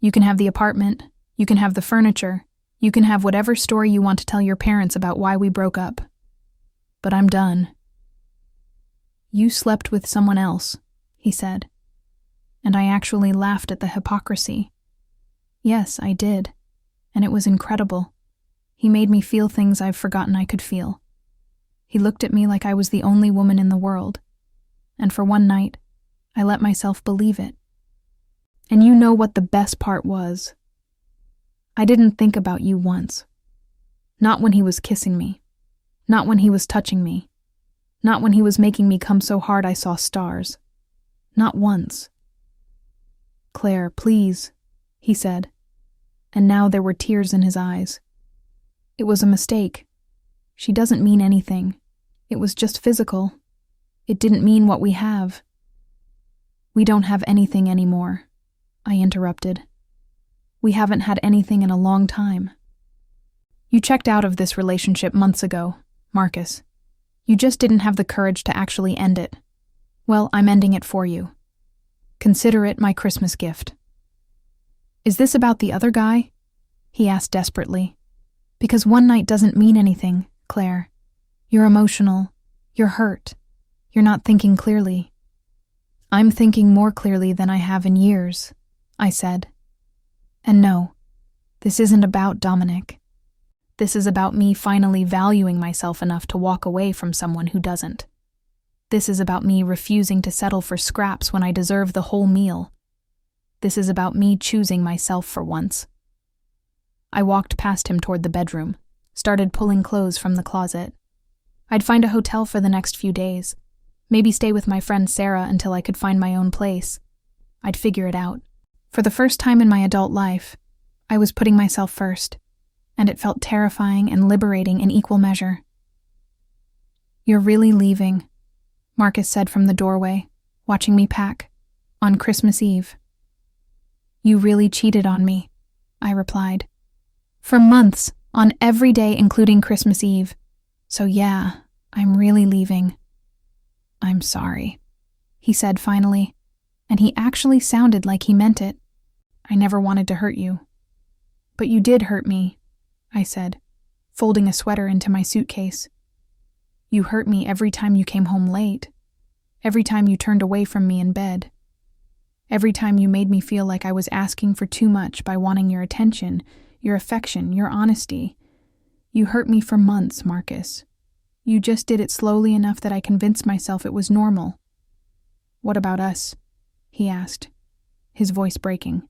You can have the apartment, you can have the furniture, you can have whatever story you want to tell your parents about why we broke up. But I'm done. You slept with someone else, he said, and I actually laughed at the hypocrisy. Yes, I did, and it was incredible. He made me feel things I've forgotten I could feel. He looked at me like I was the only woman in the world, and for one night, I let myself believe it. And you know what the best part was? I didn't think about you once. Not when he was kissing me. Not when he was touching me. Not when he was making me come so hard I saw stars. Not once. Claire, please, he said, and now there were tears in his eyes. It was a mistake. She doesn't mean anything. It was just physical. It didn't mean what we have. We don't have anything anymore, I interrupted. We haven't had anything in a long time. You checked out of this relationship months ago, Marcus. You just didn't have the courage to actually end it. Well, I'm ending it for you. Consider it my Christmas gift. Is this about the other guy? He asked desperately. Because one night doesn't mean anything, Claire. You're emotional. You're hurt. You're not thinking clearly. I'm thinking more clearly than I have in years, I said. And no, this isn't about Dominic. This is about me finally valuing myself enough to walk away from someone who doesn't. This is about me refusing to settle for scraps when I deserve the whole meal. This is about me choosing myself for once. I walked past him toward the bedroom, started pulling clothes from the closet. I'd find a hotel for the next few days, maybe stay with my friend Sarah until I could find my own place. I'd figure it out. For the first time in my adult life, I was putting myself first, and it felt terrifying and liberating in equal measure. You're really leaving, Marcus said from the doorway, watching me pack, on Christmas Eve. You really cheated on me, I replied. For months, on every day including Christmas Eve. So yeah, I'm really leaving. I'm sorry, he said finally, and he actually sounded like he meant it. I never wanted to hurt you. But you did hurt me, I said, folding a sweater into my suitcase. You hurt me every time you came home late, every time you turned away from me in bed, every time you made me feel like I was asking for too much by wanting your attention, your affection, your honesty. You hurt me for months, Marcus. You just did it slowly enough that I convinced myself it was normal. What about us? He asked, his voice breaking.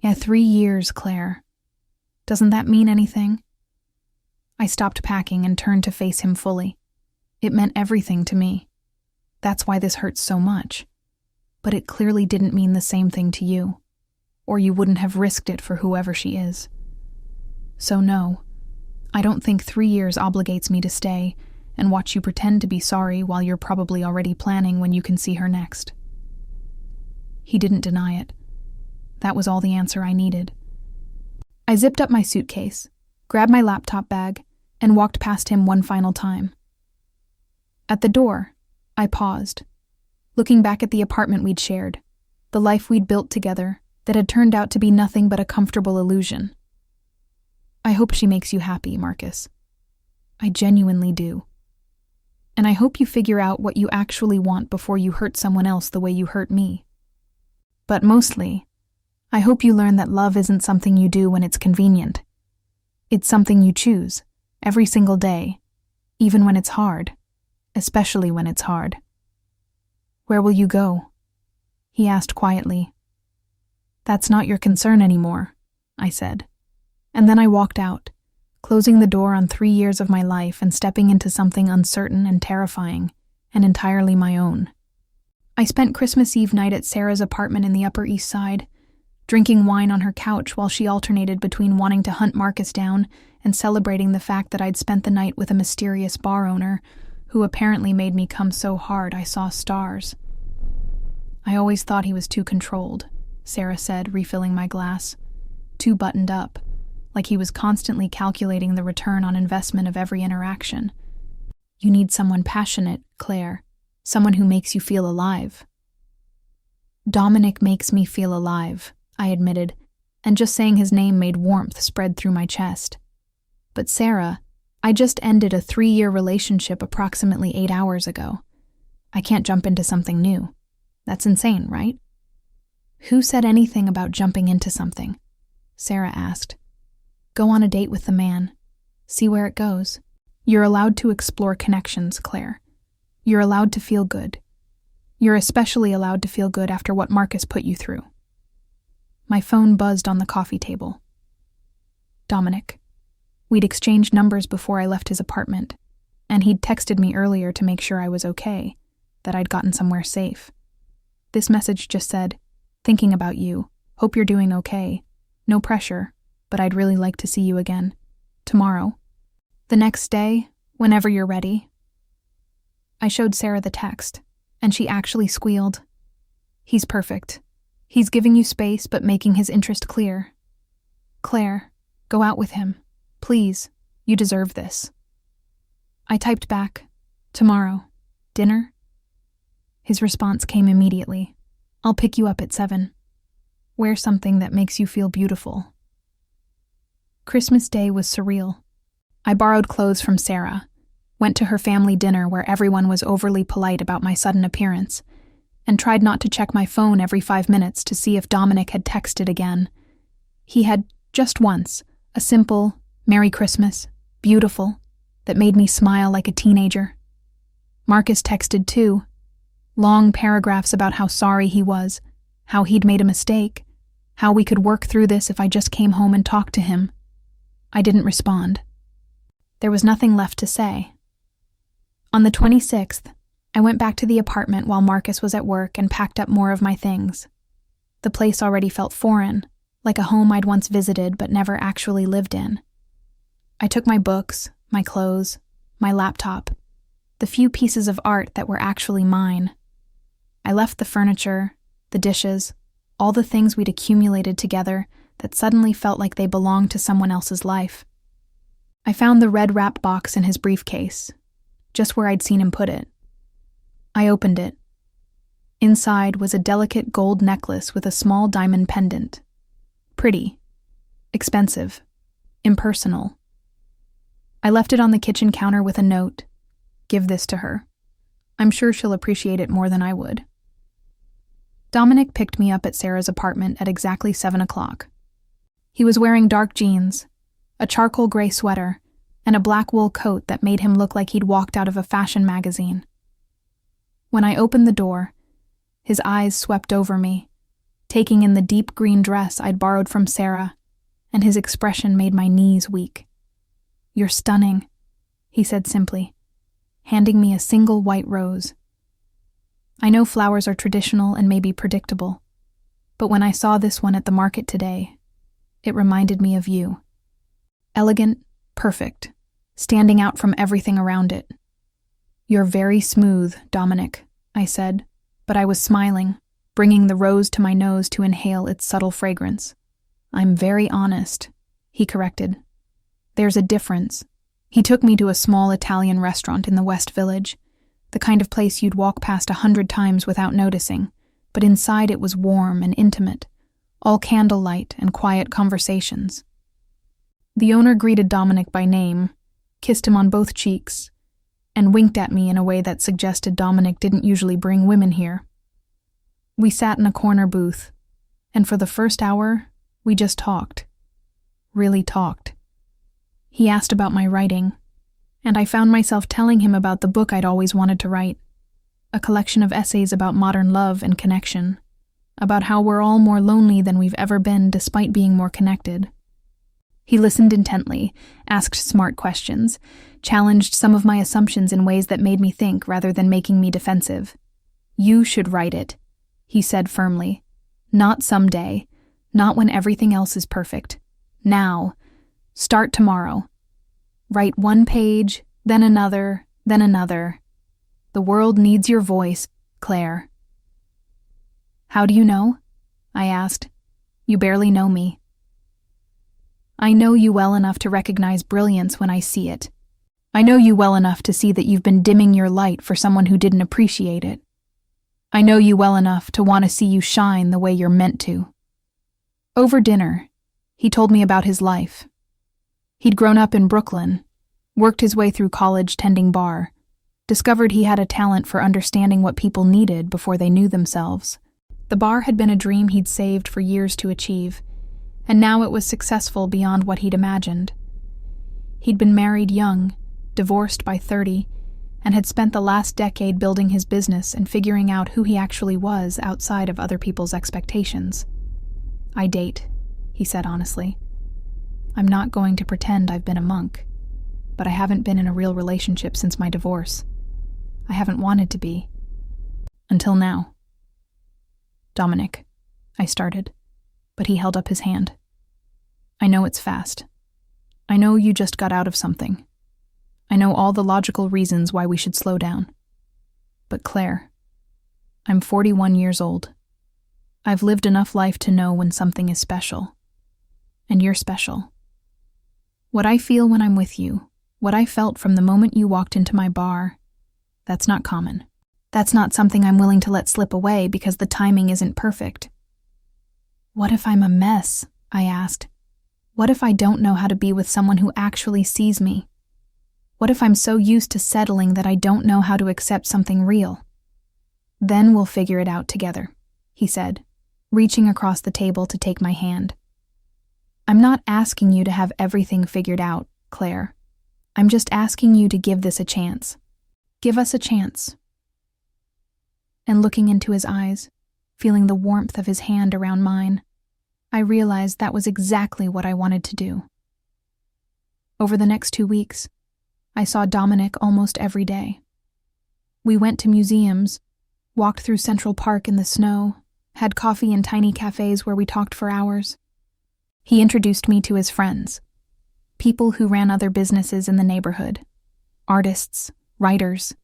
Yeah, 3 years, Claire. Doesn't that mean anything? I stopped packing and turned to face him fully. It meant everything to me. That's why this hurts so much. But it clearly didn't mean the same thing to you, or you wouldn't have risked it for whoever she is. So no, I don't think 3 years obligates me to stay and watch you pretend to be sorry while you're probably already planning when you can see her next. He didn't deny it. That was all the answer I needed. I zipped up my suitcase, grabbed my laptop bag, and walked past him one final time. At the door, I paused, looking back at the apartment we'd shared, the life we'd built together, that had turned out to be nothing but a comfortable illusion. I hope she makes you happy, Marcus. I genuinely do. And I hope you figure out what you actually want before you hurt someone else the way you hurt me. But mostly, I hope you learn that love isn't something you do when it's convenient. It's something you choose, every single day, even when it's hard, especially when it's hard. Where will you go? He asked quietly. That's not your concern anymore, I said. And then I walked out, closing the door on 3 years of my life and stepping into something uncertain and terrifying, and entirely my own. I spent Christmas Eve night at Sarah's apartment in the Upper East Side, drinking wine on her couch while she alternated between wanting to hunt Marcus down and celebrating the fact that I'd spent the night with a mysterious bar owner who apparently made me come so hard I saw stars. I always thought he was too controlled, Sarah said, refilling my glass. Too buttoned up, like he was constantly calculating the return on investment of every interaction. You need someone passionate, Claire. Someone who makes you feel alive. Dominic makes me feel alive, I admitted, and just saying his name made warmth spread through my chest. But Sarah, I just ended a 3-year relationship approximately 8 hours ago. I can't jump into something new. That's insane, right? Who said anything about jumping into something? Sarah asked. Go on a date with the man. See where it goes. You're allowed to explore connections, Claire. You're allowed to feel good. You're especially allowed to feel good after what Marcus put you through. My phone buzzed on the coffee table. Dominic. We'd exchanged numbers before I left his apartment, and he'd texted me earlier to make sure I was okay, that I'd gotten somewhere safe. This message just said, thinking about you, hope you're doing okay. No pressure, but I'd really like to see you again. Tomorrow. The next day, whenever you're ready. I showed Sarah the text, and she actually squealed. He's perfect. He's giving you space but making his interest clear. Claire, go out with him. Please, you deserve this. I typed back, tomorrow. Dinner? His response came immediately. I'll pick you up at 7. Wear something that makes you feel beautiful. Christmas Day was surreal. I borrowed clothes from Sarah, went to her family dinner where everyone was overly polite about my sudden appearance, and tried not to check my phone every 5 minutes to see if Dominic had texted again. He had, just once, a simple, Merry Christmas, beautiful, that made me smile like a teenager. Marcus texted too, long paragraphs about how sorry he was, how he'd made a mistake, how we could work through this if I just came home and talked to him. I didn't respond. There was nothing left to say. On the 26th, I went back to the apartment while Marcus was at work and packed up more of my things. The place already felt foreign, like a home I'd once visited but never actually lived in. I took my books, my clothes, my laptop, the few pieces of art that were actually mine. I left the furniture, the dishes, all the things we'd accumulated together that suddenly felt like they belonged to someone else's life. I found the red wrap box in his briefcase, just where I'd seen him put it. I opened it. Inside was a delicate gold necklace with a small diamond pendant. Pretty. Expensive. Impersonal. I left it on the kitchen counter with a note. Give this to her. I'm sure she'll appreciate it more than I would. Dominic picked me up at Sarah's apartment at exactly 7 o'clock. He was wearing dark jeans, a charcoal gray sweater, and a black wool coat that made him look like he'd walked out of a fashion magazine. When I opened the door, his eyes swept over me, taking in the deep green dress I'd borrowed from Sarah, and his expression made my knees weak. You're stunning, he said simply, handing me a single white rose. I know flowers are traditional and maybe predictable, but when I saw this one at the market today, it reminded me of you. Elegant, perfect, standing out from everything around it. You're very smooth, Dominic, I said, but I was smiling, bringing the rose to my nose to inhale its subtle fragrance. I'm very honest, he corrected. There's a difference. He took me to a small Italian restaurant in the West Village, the kind of place you'd walk past 100 times without noticing, but inside it was warm and intimate, all candlelight and quiet conversations. The owner greeted Dominic by name, kissed him on both cheeks, and winked at me in a way that suggested Dominic didn't usually bring women here. We sat in a corner booth, and for the first hour, we just talked. Really talked. He asked about my writing, and I found myself telling him about the book I'd always wanted to write, a collection of essays about modern love and connection, about how we're all more lonely than we've ever been despite being more connected. He listened intently, asked smart questions, challenged some of my assumptions in ways that made me think rather than making me defensive. "You should write it," he said firmly. "Not someday, not when everything else is perfect. Now. Start tomorrow. Write one page, then another, then another. The world needs your voice, Claire." "How do you know?" I asked. "You barely know me." "I know you well enough to recognize brilliance when I see it. I know you well enough to see that you've been dimming your light for someone who didn't appreciate it. I know you well enough to want to see you shine the way you're meant to." Over dinner, he told me about his life. He'd grown up in Brooklyn, worked his way through college tending bar, discovered he had a talent for understanding what people needed before they knew themselves. The bar had been a dream he'd saved for years to achieve, and now it was successful beyond what he'd imagined. He'd been married young, divorced by 30, and had spent the last decade building his business and figuring out who he actually was outside of other people's expectations. "I date," he said honestly. "I'm not going to pretend I've been a monk, but I haven't been in a real relationship since my divorce. I haven't wanted to be. Until now." "Dominic," I started, but he held up his hand. "I know it's fast. I know you just got out of something. I know all the logical reasons why we should slow down. But Claire, I'm 41 years old. I've lived enough life to know when something is special. And you're special. What I feel when I'm with you, what I felt from the moment you walked into my bar, that's not common. That's not something I'm willing to let slip away because the timing isn't perfect." "What if I'm a mess?" I asked. "What if I don't know how to be with someone who actually sees me? What if I'm so used to settling that I don't know how to accept something real?" "Then we'll figure it out together," he said, reaching across the table to take my hand. "I'm not asking you to have everything figured out, Claire. I'm just asking you to give this a chance. Give us a chance." And looking into his eyes, feeling the warmth of his hand around mine, I realized that was exactly what I wanted to do. Over the next 2 weeks, I saw Dominic almost every day. We went to museums, walked through Central Park in the snow, had coffee in tiny cafes where we talked for hours. He introduced me to his friends, people who ran other businesses in the neighborhood, artists, writers,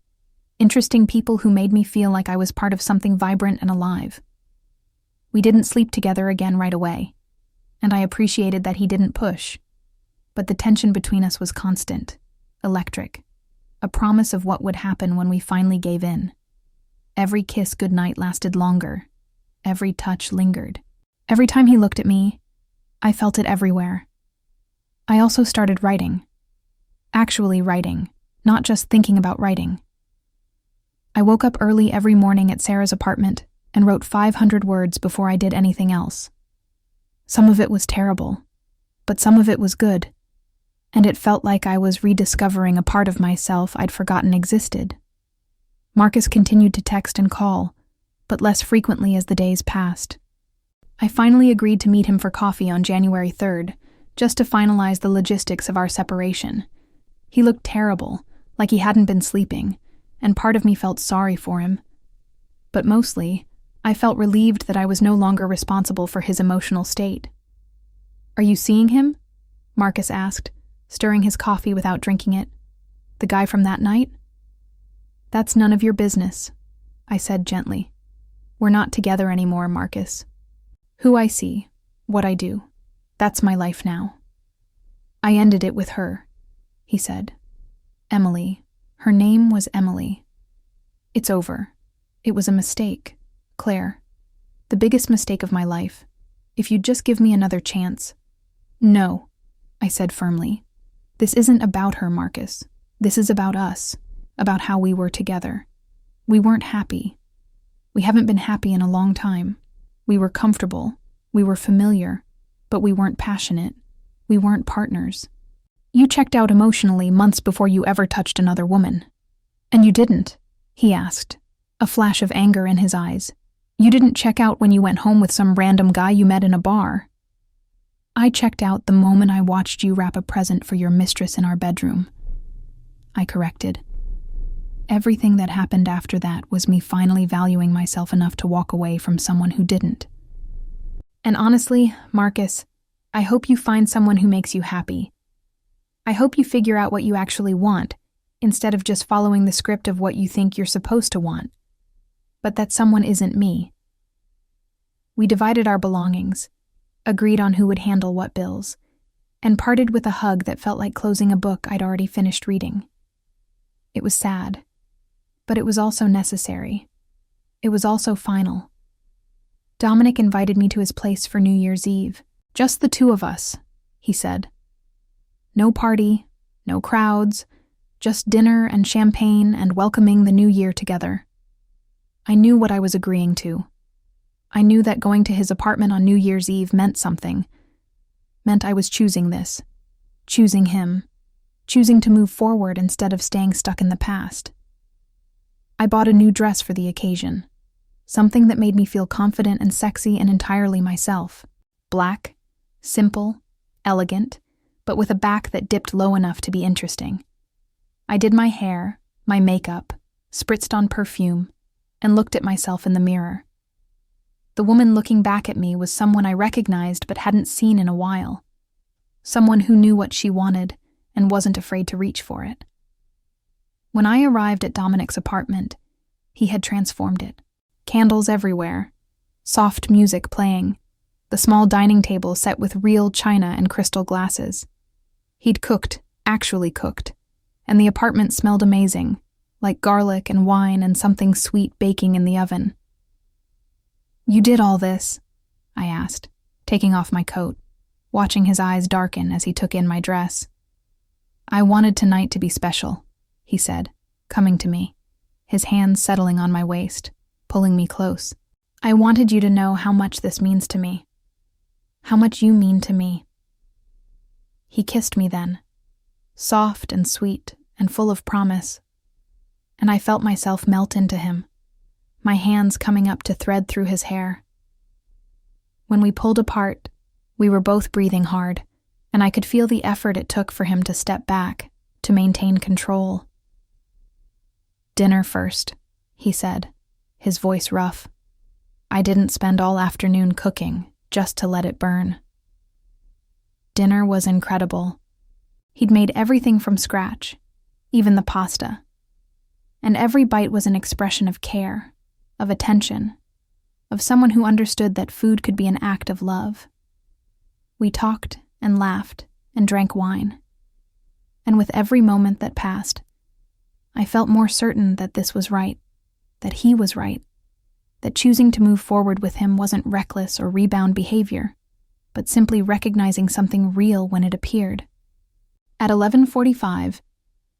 interesting people who made me feel like I was part of something vibrant and alive. We didn't sleep together again right away, and I appreciated that he didn't push, but the tension between us was constant, electric, a promise of what would happen when we finally gave in. Every kiss goodnight lasted longer. Every touch lingered. Every time he looked at me, I felt it everywhere. I also started writing. Actually writing, not just thinking about writing. I woke up early every morning at Sarah's apartment and wrote 500 words before I did anything else. Some of it was terrible, but some of it was good, and it felt like I was rediscovering a part of myself I'd forgotten existed. Marcus continued to text and call, but less frequently as the days passed. I finally agreed to meet him for coffee on January 3rd, just to finalize the logistics of our separation. He looked terrible, like he hadn't been sleeping, and part of me felt sorry for him. But mostly, I felt relieved that I was no longer responsible for his emotional state. "Are you seeing him?" Marcus asked, stirring his coffee without drinking it. "The guy from that night?" "That's none of your business," I said gently. "We're not together anymore, Marcus. Who I see, what I do, that's my life now." "I ended it with her," he said. "Emily. Her name was Emily. It's over. It was a mistake, Claire. The biggest mistake of my life. If you'd just give me another chance. No, I said firmly. This isn't about her, Marcus. This is about us, about how we were together. We weren't happy. We haven't been happy in a long time. We were comfortable. We were familiar. But we weren't passionate. We weren't partners. You checked out emotionally months before you ever touched another woman. And you didn't, he asked, a flash of anger in his eyes. You didn't check out when you went home with some random guy you met in a bar. I checked out the moment I watched you wrap a present for your mistress in our bedroom. I corrected. Everything that happened after that was me finally valuing myself enough to walk away from someone who didn't. And honestly, Marcus, I hope you find someone who makes you happy. I hope you figure out what you actually want, instead of just following the script of what you think you're supposed to want. But that someone isn't me. We divided our belongings, agreed on who would handle what bills, and parted with a hug that felt like closing a book I'd already finished reading. It was sad, but it was also necessary. It was also final. Dominic invited me to his place for New Year's Eve. Just the two of us, he said. No party, no crowds, just dinner and champagne and welcoming the new year together. I knew what I was agreeing to. I knew that going to his apartment on New Year's Eve meant something. Meant I was choosing this. Choosing him. Choosing to move forward instead of staying stuck in the past. I bought a new dress for the occasion. Something that made me feel confident and sexy and entirely myself. Black, simple, elegant, but with a back that dipped low enough to be interesting. I did my hair, my makeup, spritzed on perfume, and looked at myself in the mirror. The woman looking back at me was someone I recognized but hadn't seen in a while. Someone who knew what she wanted and wasn't afraid to reach for it. When I arrived at Dominic's apartment, he had transformed it. Candles everywhere, soft music playing, the small dining table set with real china and crystal glasses. He'd cooked, actually cooked, and the apartment smelled amazing, like garlic and wine and something sweet baking in the oven. You did all this? I asked, taking off my coat, watching his eyes darken as he took in my dress. I wanted tonight to be special, he said, coming to me, his hands settling on my waist, pulling me close. I wanted you to know how much this means to me. How much you mean to me. He kissed me then, soft and sweet and full of promise, and I felt myself melt into him, my hands coming up to thread through his hair. When we pulled apart, we were both breathing hard, and I could feel the effort it took for him to step back, to maintain control. Dinner first, he said, his voice rough. I didn't spend all afternoon cooking, just to let it burn. Dinner was incredible. He'd made everything from scratch, even the pasta. And every bite was an expression of care, of attention, of someone who understood that food could be an act of love. We talked and laughed and drank wine. And with every moment that passed, I felt more certain that this was right, that he was right, that choosing to move forward with him wasn't reckless or rebound behavior, but simply recognizing something real when it appeared. At 11:45,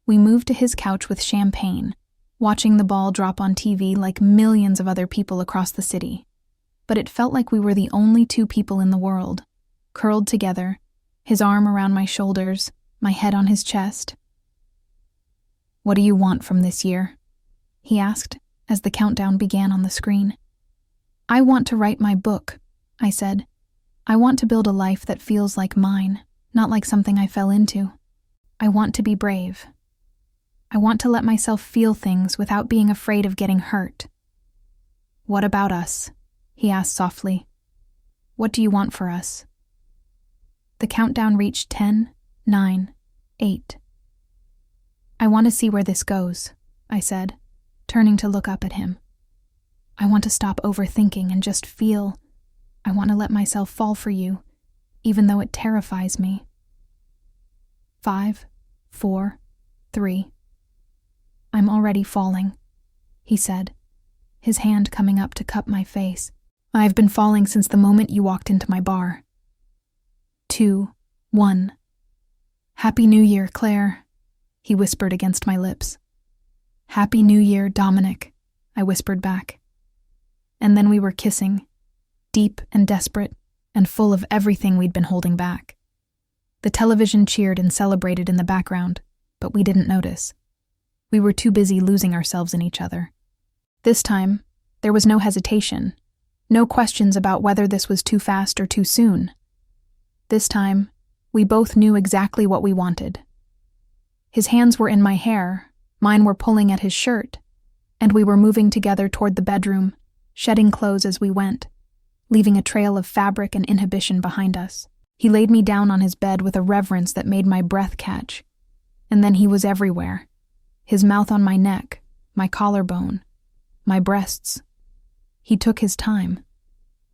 we moved to his couch with champagne, watching the ball drop on TV like millions of other people across the city. But it felt like we were the only two people in the world, curled together, his arm around my shoulders, my head on his chest. What do you want from this year? He asked, as the countdown began on the screen. I want to write my book, I said. I want to build a life that feels like mine, not like something I fell into. I want to be brave. I want to let myself feel things without being afraid of getting hurt. What about us? He asked softly. What do you want for us? The countdown reached 10, 9, 8. I want to see where this goes, I said, turning to look up at him. I want to stop overthinking and just feel. I want to let myself fall for you, even though it terrifies me. 5, 4, 3. I'm already falling, he said, his hand coming up to cup my face. I've been falling since the moment you walked into my bar. 2, 1. Happy New Year, Claire, he whispered against my lips. Happy New Year, Dominic, I whispered back. And then we were kissing, deep and desperate, and full of everything we'd been holding back. The television cheered and celebrated in the background, but we didn't notice. We were too busy losing ourselves in each other. This time, there was no hesitation, no questions about whether this was too fast or too soon. This time, we both knew exactly what we wanted. His hands were in my hair, mine were pulling at his shirt, and we were moving together toward the bedroom, shedding clothes as we went, leaving a trail of fabric and inhibition behind us. He laid me down on his bed with a reverence that made my breath catch, and then he was everywhere, his mouth on my neck, my collarbone, my breasts. He took his time,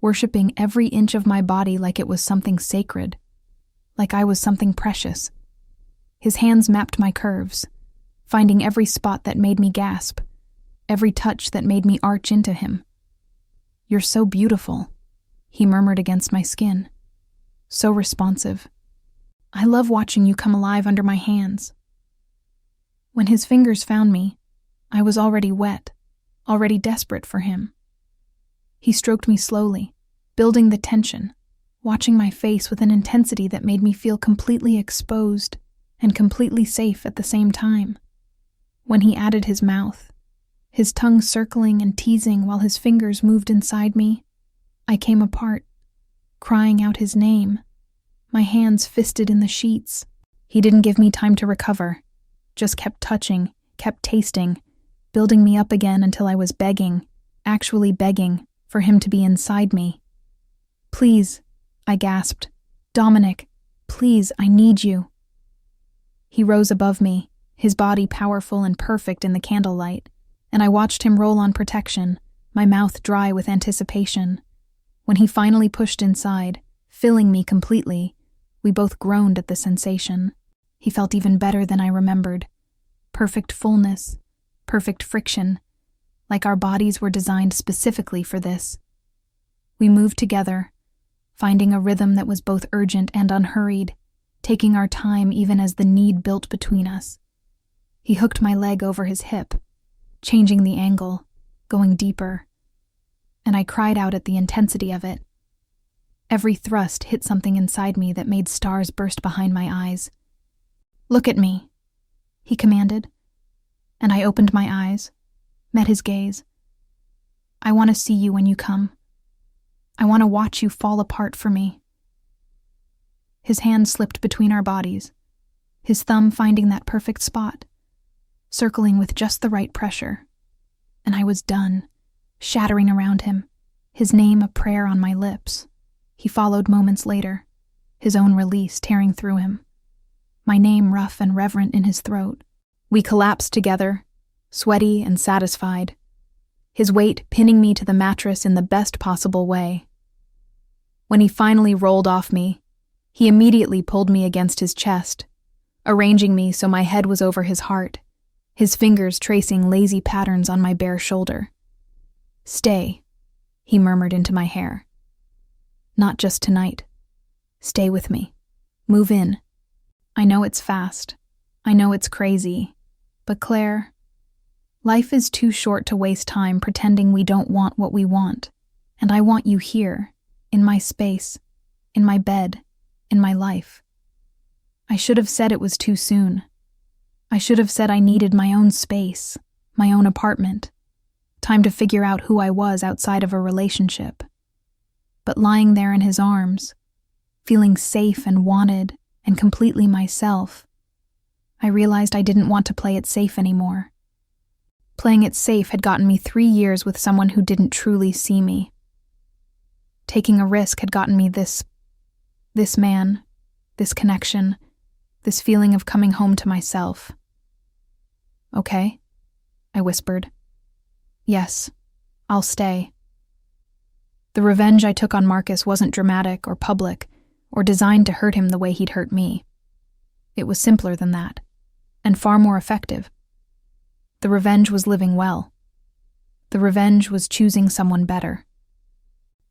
worshipping every inch of my body like it was something sacred, like I was something precious. His hands mapped my curves, finding every spot that made me gasp, every touch that made me arch into him. You're so beautiful, he murmured against my skin. So responsive. I love watching you come alive under my hands. When his fingers found me, I was already wet, already desperate for him. He stroked me slowly, building the tension, watching my face with an intensity that made me feel completely exposed and completely safe at the same time. When he added his mouth, his tongue circling and teasing while his fingers moved inside me, I came apart, crying out his name, my hands fisted in the sheets. He didn't give me time to recover, just kept touching, kept tasting, building me up again until I was begging, actually begging, for him to be inside me. Please, I gasped. Dominic, please, I need you. He rose above me, his body powerful and perfect in the candlelight, and I watched him roll on protection, my mouth dry with anticipation. When he finally pushed inside, filling me completely, we both groaned at the sensation. He felt even better than I remembered. Perfect fullness, perfect friction, like our bodies were designed specifically for this. We moved together, finding a rhythm that was both urgent and unhurried, taking our time even as the need built between us. He hooked my leg over his hip, changing the angle, going deeper, and I cried out at the intensity of it. Every thrust hit something inside me that made stars burst behind my eyes. Look at me, he commanded, and I opened my eyes, met his gaze. I want to see you when you come. I want to watch you fall apart for me. His hand slipped between our bodies, his thumb finding that perfect spot, circling with just the right pressure. And I was done, shattering around him, his name a prayer on my lips. He followed moments later, his own release tearing through him, my name rough and reverent in his throat. We collapsed together, sweaty and satisfied, his weight pinning me to the mattress in the best possible way. When he finally rolled off me, he immediately pulled me against his chest, arranging me so my head was over his heart, his fingers tracing lazy patterns on my bare shoulder. Stay, he murmured into my hair. Not just tonight. Stay with me. Move in. I know it's fast. I know it's crazy. But Claire, life is too short to waste time pretending we don't want what we want. And I want you here, in my space, in my bed, in my life. I should have said it was too soon. I should have said I needed my own space, my own apartment, time to figure out who I was outside of a relationship. But lying there in his arms, feeling safe and wanted and completely myself, I realized I didn't want to play it safe anymore. Playing it safe had gotten me 3 years with someone who didn't truly see me. Taking a risk had gotten me this man, this connection, this feeling of coming home to myself. Okay, I whispered. Yes, I'll stay. The revenge I took on Marcus wasn't dramatic or public or designed to hurt him the way he'd hurt me. It was simpler than that, and far more effective. The revenge was living well. The revenge was choosing someone better.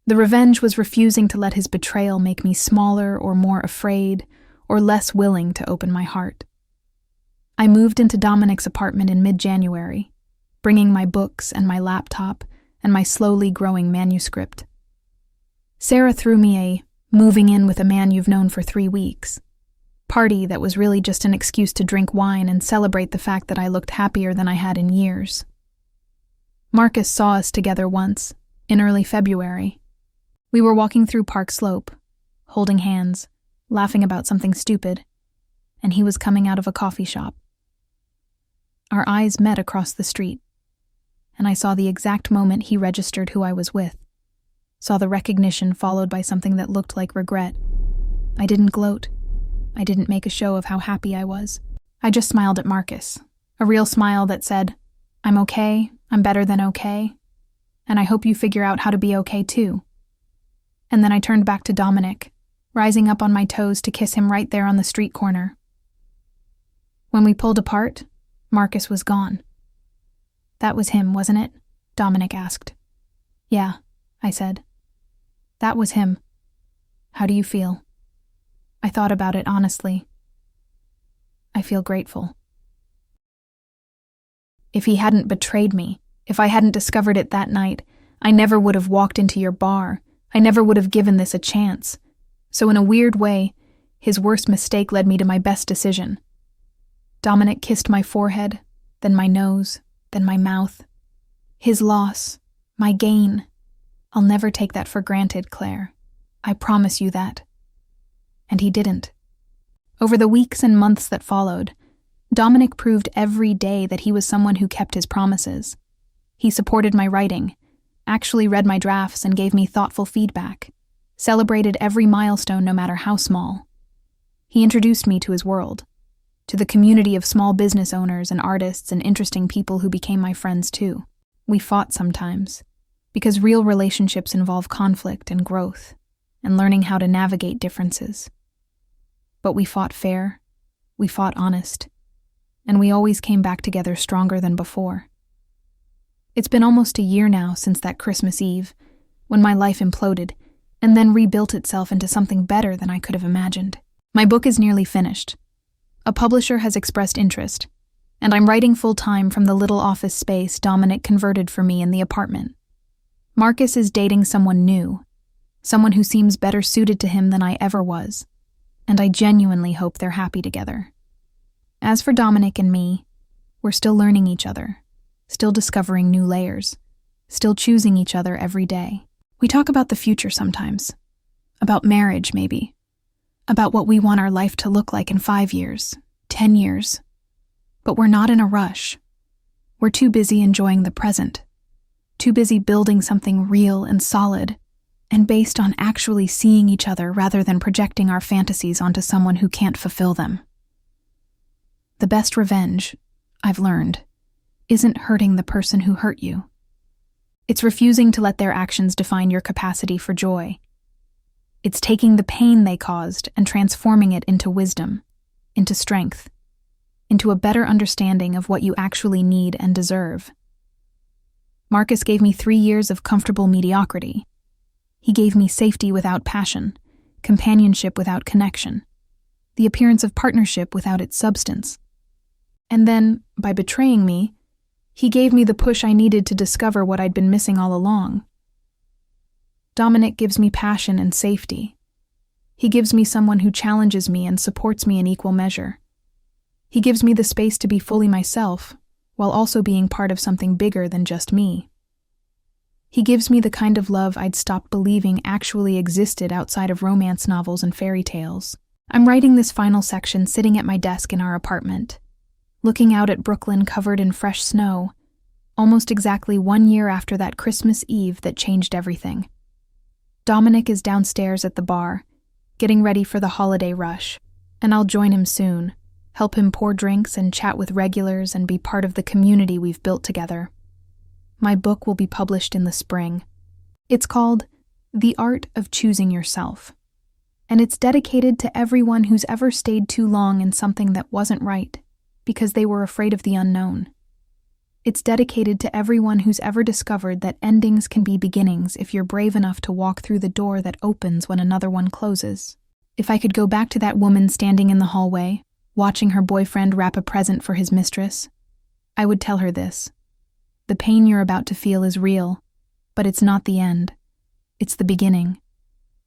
The revenge was refusing to let his betrayal make me smaller or more afraid or less willing to open my heart. I moved into Dominic's apartment in mid-January, bringing my books and my laptop and my slowly growing manuscript. Sarah threw me a "moving in with a man you've known for 3 weeks" party that was really just an excuse to drink wine and celebrate the fact that I looked happier than I had in years. Marcus saw us together once, in early February. We were walking through Park Slope, holding hands, laughing about something stupid, and he was coming out of a coffee shop. Our eyes met across the street, and I saw the exact moment he registered who I was with, saw the recognition followed by something that looked like regret. I didn't gloat. I didn't make a show of how happy I was. I just smiled at Marcus, a real smile that said, "I'm okay, I'm better than okay, and I hope you figure out how to be okay too." And then I turned back to Dominic, rising up on my toes to kiss him right there on the street corner. When we pulled apart, Marcus was gone. "That was him, wasn't it?" Dominic asked. "Yeah," I said. "That was him. How do you feel?" I thought about it honestly. I feel grateful. If he hadn't betrayed me, if I hadn't discovered it that night, I never would have walked into your bar. I never would have given this a chance. So in a weird way, his worst mistake led me to my best decision. Dominic kissed my forehead, then my nose, then my mouth. His loss, my gain. I'll never take that for granted, Claire. I promise you that. And he didn't. Over the weeks and months that followed, Dominic proved every day that he was someone who kept his promises. He supported my writing, actually read my drafts and gave me thoughtful feedback, celebrated every milestone no matter how small. He introduced me to his world, to the community of small business owners and artists and interesting people who became my friends too. We fought sometimes, because real relationships involve conflict and growth, and learning how to navigate differences. But we fought fair, we fought honest, and we always came back together stronger than before. It's been almost a year now since that Christmas Eve, when my life imploded, and then rebuilt itself into something better than I could have imagined. My book is nearly finished. A publisher has expressed interest, and I'm writing full-time from the little office space Dominic converted for me in the apartment. Marcus is dating someone new, someone who seems better suited to him than I ever was, and I genuinely hope they're happy together. As for Dominic and me, we're still learning each other, still discovering new layers, still choosing each other every day. We talk about the future sometimes, about marriage maybe, about what we want our life to look like in 5 years, 10 years. But we're not in a rush. We're too busy enjoying the present, too busy building something real and solid, and based on actually seeing each other rather than projecting our fantasies onto someone who can't fulfill them. The best revenge, I've learned, isn't hurting the person who hurt you. It's refusing to let their actions define your capacity for joy. It's taking the pain they caused and transforming it into wisdom, into strength, into a better understanding of what you actually need and deserve. Marcus gave me 3 years of comfortable mediocrity. He gave me safety without passion, companionship without connection, the appearance of partnership without its substance. And then, by betraying me, he gave me the push I needed to discover what I'd been missing all along. Dominic gives me passion and safety. He gives me someone who challenges me and supports me in equal measure. He gives me the space to be fully myself, while also being part of something bigger than just me. He gives me the kind of love I'd stopped believing actually existed outside of romance novels and fairy tales. I'm writing this final section sitting at my desk in our apartment, looking out at Brooklyn covered in fresh snow, almost exactly 1 year after that Christmas Eve that changed everything. Dominic is downstairs at the bar, getting ready for the holiday rush, and I'll join him soon, help him pour drinks and chat with regulars and be part of the community we've built together. My book will be published in the spring. It's called The Art of Choosing Yourself, and it's dedicated to everyone who's ever stayed too long in something that wasn't right because they were afraid of the unknown. It's dedicated to everyone who's ever discovered that endings can be beginnings if you're brave enough to walk through the door that opens when another one closes. If I could go back to that woman standing in the hallway, watching her boyfriend wrap a present for his mistress, I would tell her this. The pain you're about to feel is real, but it's not the end. It's the beginning.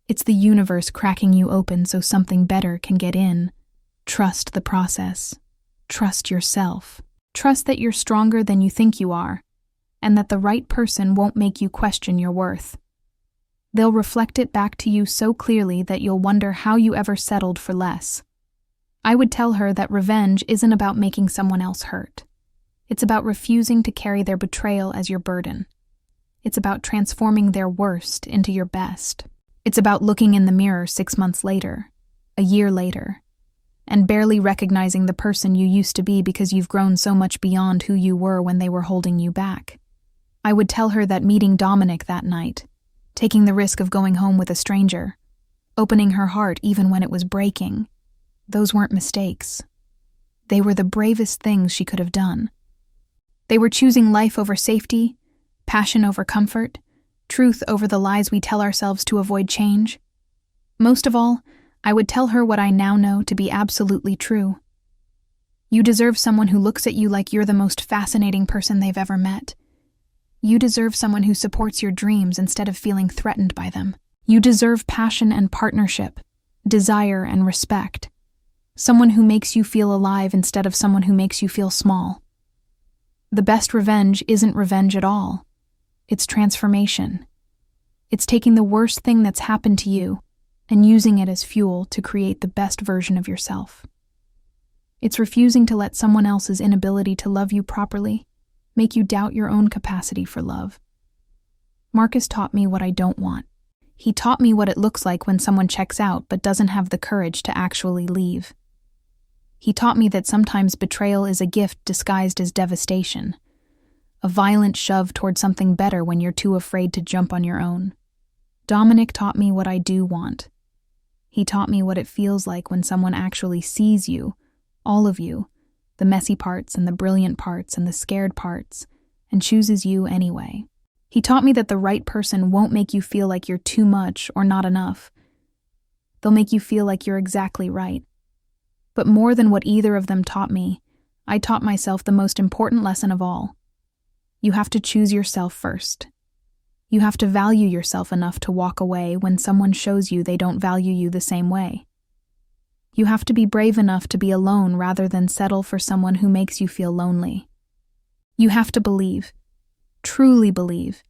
It's the universe cracking you open so something better can get in. Trust the process. Trust yourself. Trust that you're stronger than you think you are, and that the right person won't make you question your worth. They'll reflect it back to you so clearly that you'll wonder how you ever settled for less. I would tell her that revenge isn't about making someone else hurt. It's about refusing to carry their betrayal as your burden. It's about transforming their worst into your best. It's about looking in the mirror 6 months later, a year later, and barely recognizing the person you used to be because you've grown so much beyond who you were when they were holding you back. I would tell her that meeting Dominic that night, taking the risk of going home with a stranger, opening her heart even when it was breaking, those weren't mistakes. They were the bravest things she could have done. They were choosing life over safety, passion over comfort, truth over the lies we tell ourselves to avoid change. Most of all, I would tell her what I now know to be absolutely true. You deserve someone who looks at you like you're the most fascinating person they've ever met. You deserve someone who supports your dreams instead of feeling threatened by them. You deserve passion and partnership, desire and respect. Someone who makes you feel alive instead of someone who makes you feel small. The best revenge isn't revenge at all. It's transformation. It's taking the worst thing that's happened to you and using it as fuel to create the best version of yourself. It's refusing to let someone else's inability to love you properly make you doubt your own capacity for love. Marcus taught me what I don't want. He taught me what it looks like when someone checks out but doesn't have the courage to actually leave. He taught me that sometimes betrayal is a gift disguised as devastation, a violent shove toward something better when you're too afraid to jump on your own. Dominic taught me what I do want. He taught me what it feels like when someone actually sees you, all of you, the messy parts and the brilliant parts and the scared parts, and chooses you anyway. He taught me that the right person won't make you feel like you're too much or not enough. They'll make you feel like you're exactly right. But more than what either of them taught me, I taught myself the most important lesson of all. You have to choose yourself first. You have to value yourself enough to walk away when someone shows you they don't value you the same way. You have to be brave enough to be alone rather than settle for someone who makes you feel lonely. You have to believe, truly believe,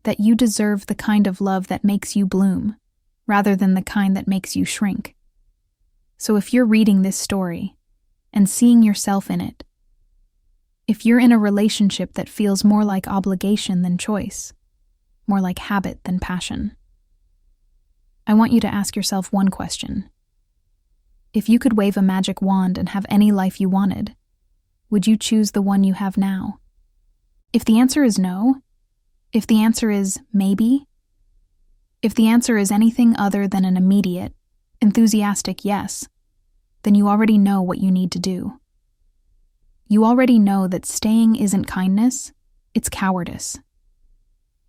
that you deserve the kind of love that makes you bloom, rather than the kind that makes you shrink. So if you're reading this story and seeing yourself in it, if you're in a relationship that feels more like obligation than choice, more like habit than passion, I want you to ask yourself one question. If you could wave a magic wand and have any life you wanted, would you choose the one you have now? If the answer is no, if the answer is maybe, if the answer is anything other than an immediate, enthusiastic yes, then you already know what you need to do. You already know that staying isn't kindness, it's cowardice.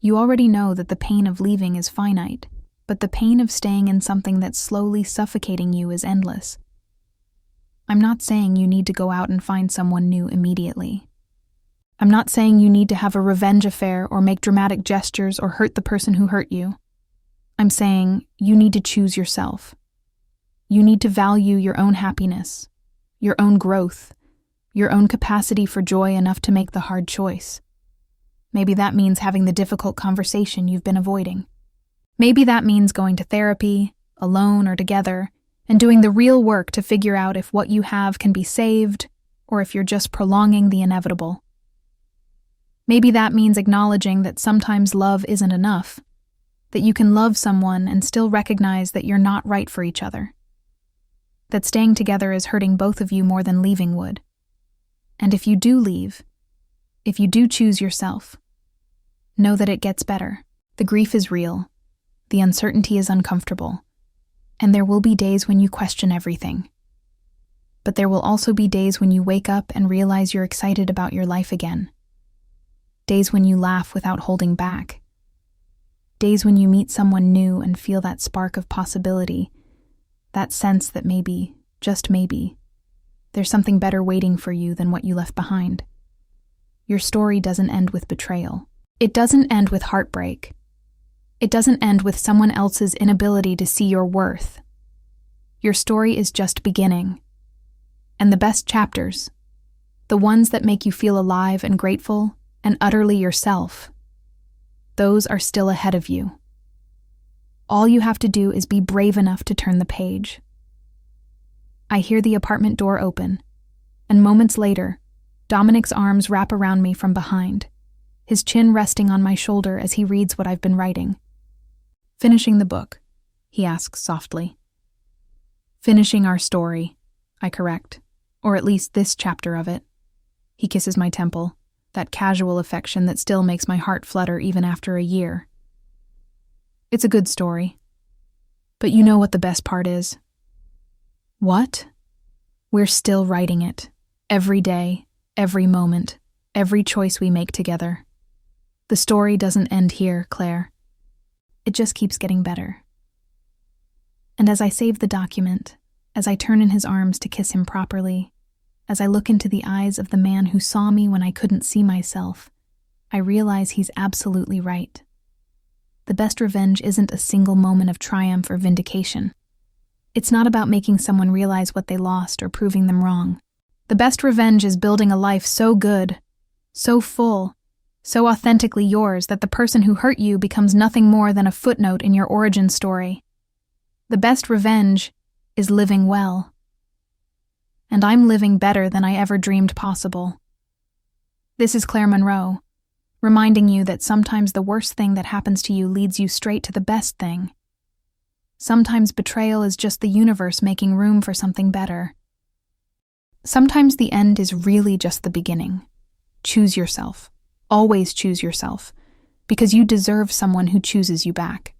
You already know that the pain of leaving is finite, but the pain of staying in something that's slowly suffocating you is endless. I'm not saying you need to go out and find someone new immediately. I'm not saying you need to have a revenge affair or make dramatic gestures or hurt the person who hurt you. I'm saying you need to choose yourself. You need to value your own happiness, your own growth, your own capacity for joy enough to make the hard choice. Maybe that means having the difficult conversation you've been avoiding. Maybe that means going to therapy, alone or together, and doing the real work to figure out if what you have can be saved or if you're just prolonging the inevitable. Maybe that means acknowledging that sometimes love isn't enough, that you can love someone and still recognize that you're not right for each other, that staying together is hurting both of you more than leaving would. And if you do leave, if you do choose yourself, know that it gets better. The grief is real, the uncertainty is uncomfortable, and there will be days when you question everything. But there will also be days when you wake up and realize you're excited about your life again. Days when you laugh without holding back. Days when you meet someone new and feel that spark of possibility, that sense that maybe, just maybe, there's something better waiting for you than what you left behind. Your story doesn't end with betrayal. It doesn't end with heartbreak. It doesn't end with someone else's inability to see your worth. Your story is just beginning. And the best chapters, the ones that make you feel alive and grateful and utterly yourself, those are still ahead of you. All you have to do is be brave enough to turn the page. I hear the apartment door open, and moments later, Dominic's arms wrap around me from behind, his chin resting on my shoulder as he reads what I've been writing. "Finishing the book?" he asks softly. "Finishing our story," I correct, "or at least this chapter of it." He kisses my temple, that casual affection that still makes my heart flutter even after a year. "It's a good story. But you know what the best part is?" "What?" "We're still writing it. Every day, every moment, every choice we make together. The story doesn't end here, Claire. It just keeps getting better." And as I save the document, as I turn in his arms to kiss him properly, as I look into the eyes of the man who saw me when I couldn't see myself, I realize he's absolutely right. The best revenge isn't a single moment of triumph or vindication. It's not about making someone realize what they lost or proving them wrong. The best revenge is building a life so good, so full, so authentically yours that the person who hurt you becomes nothing more than a footnote in your origin story. The best revenge is living well. And I'm living better than I ever dreamed possible. This is Claire Monroe, reminding you that sometimes the worst thing that happens to you leads you straight to the best thing. Sometimes betrayal is just the universe making room for something better. Sometimes the end is really just the beginning. Choose yourself. Always choose yourself, because you deserve someone who chooses you back.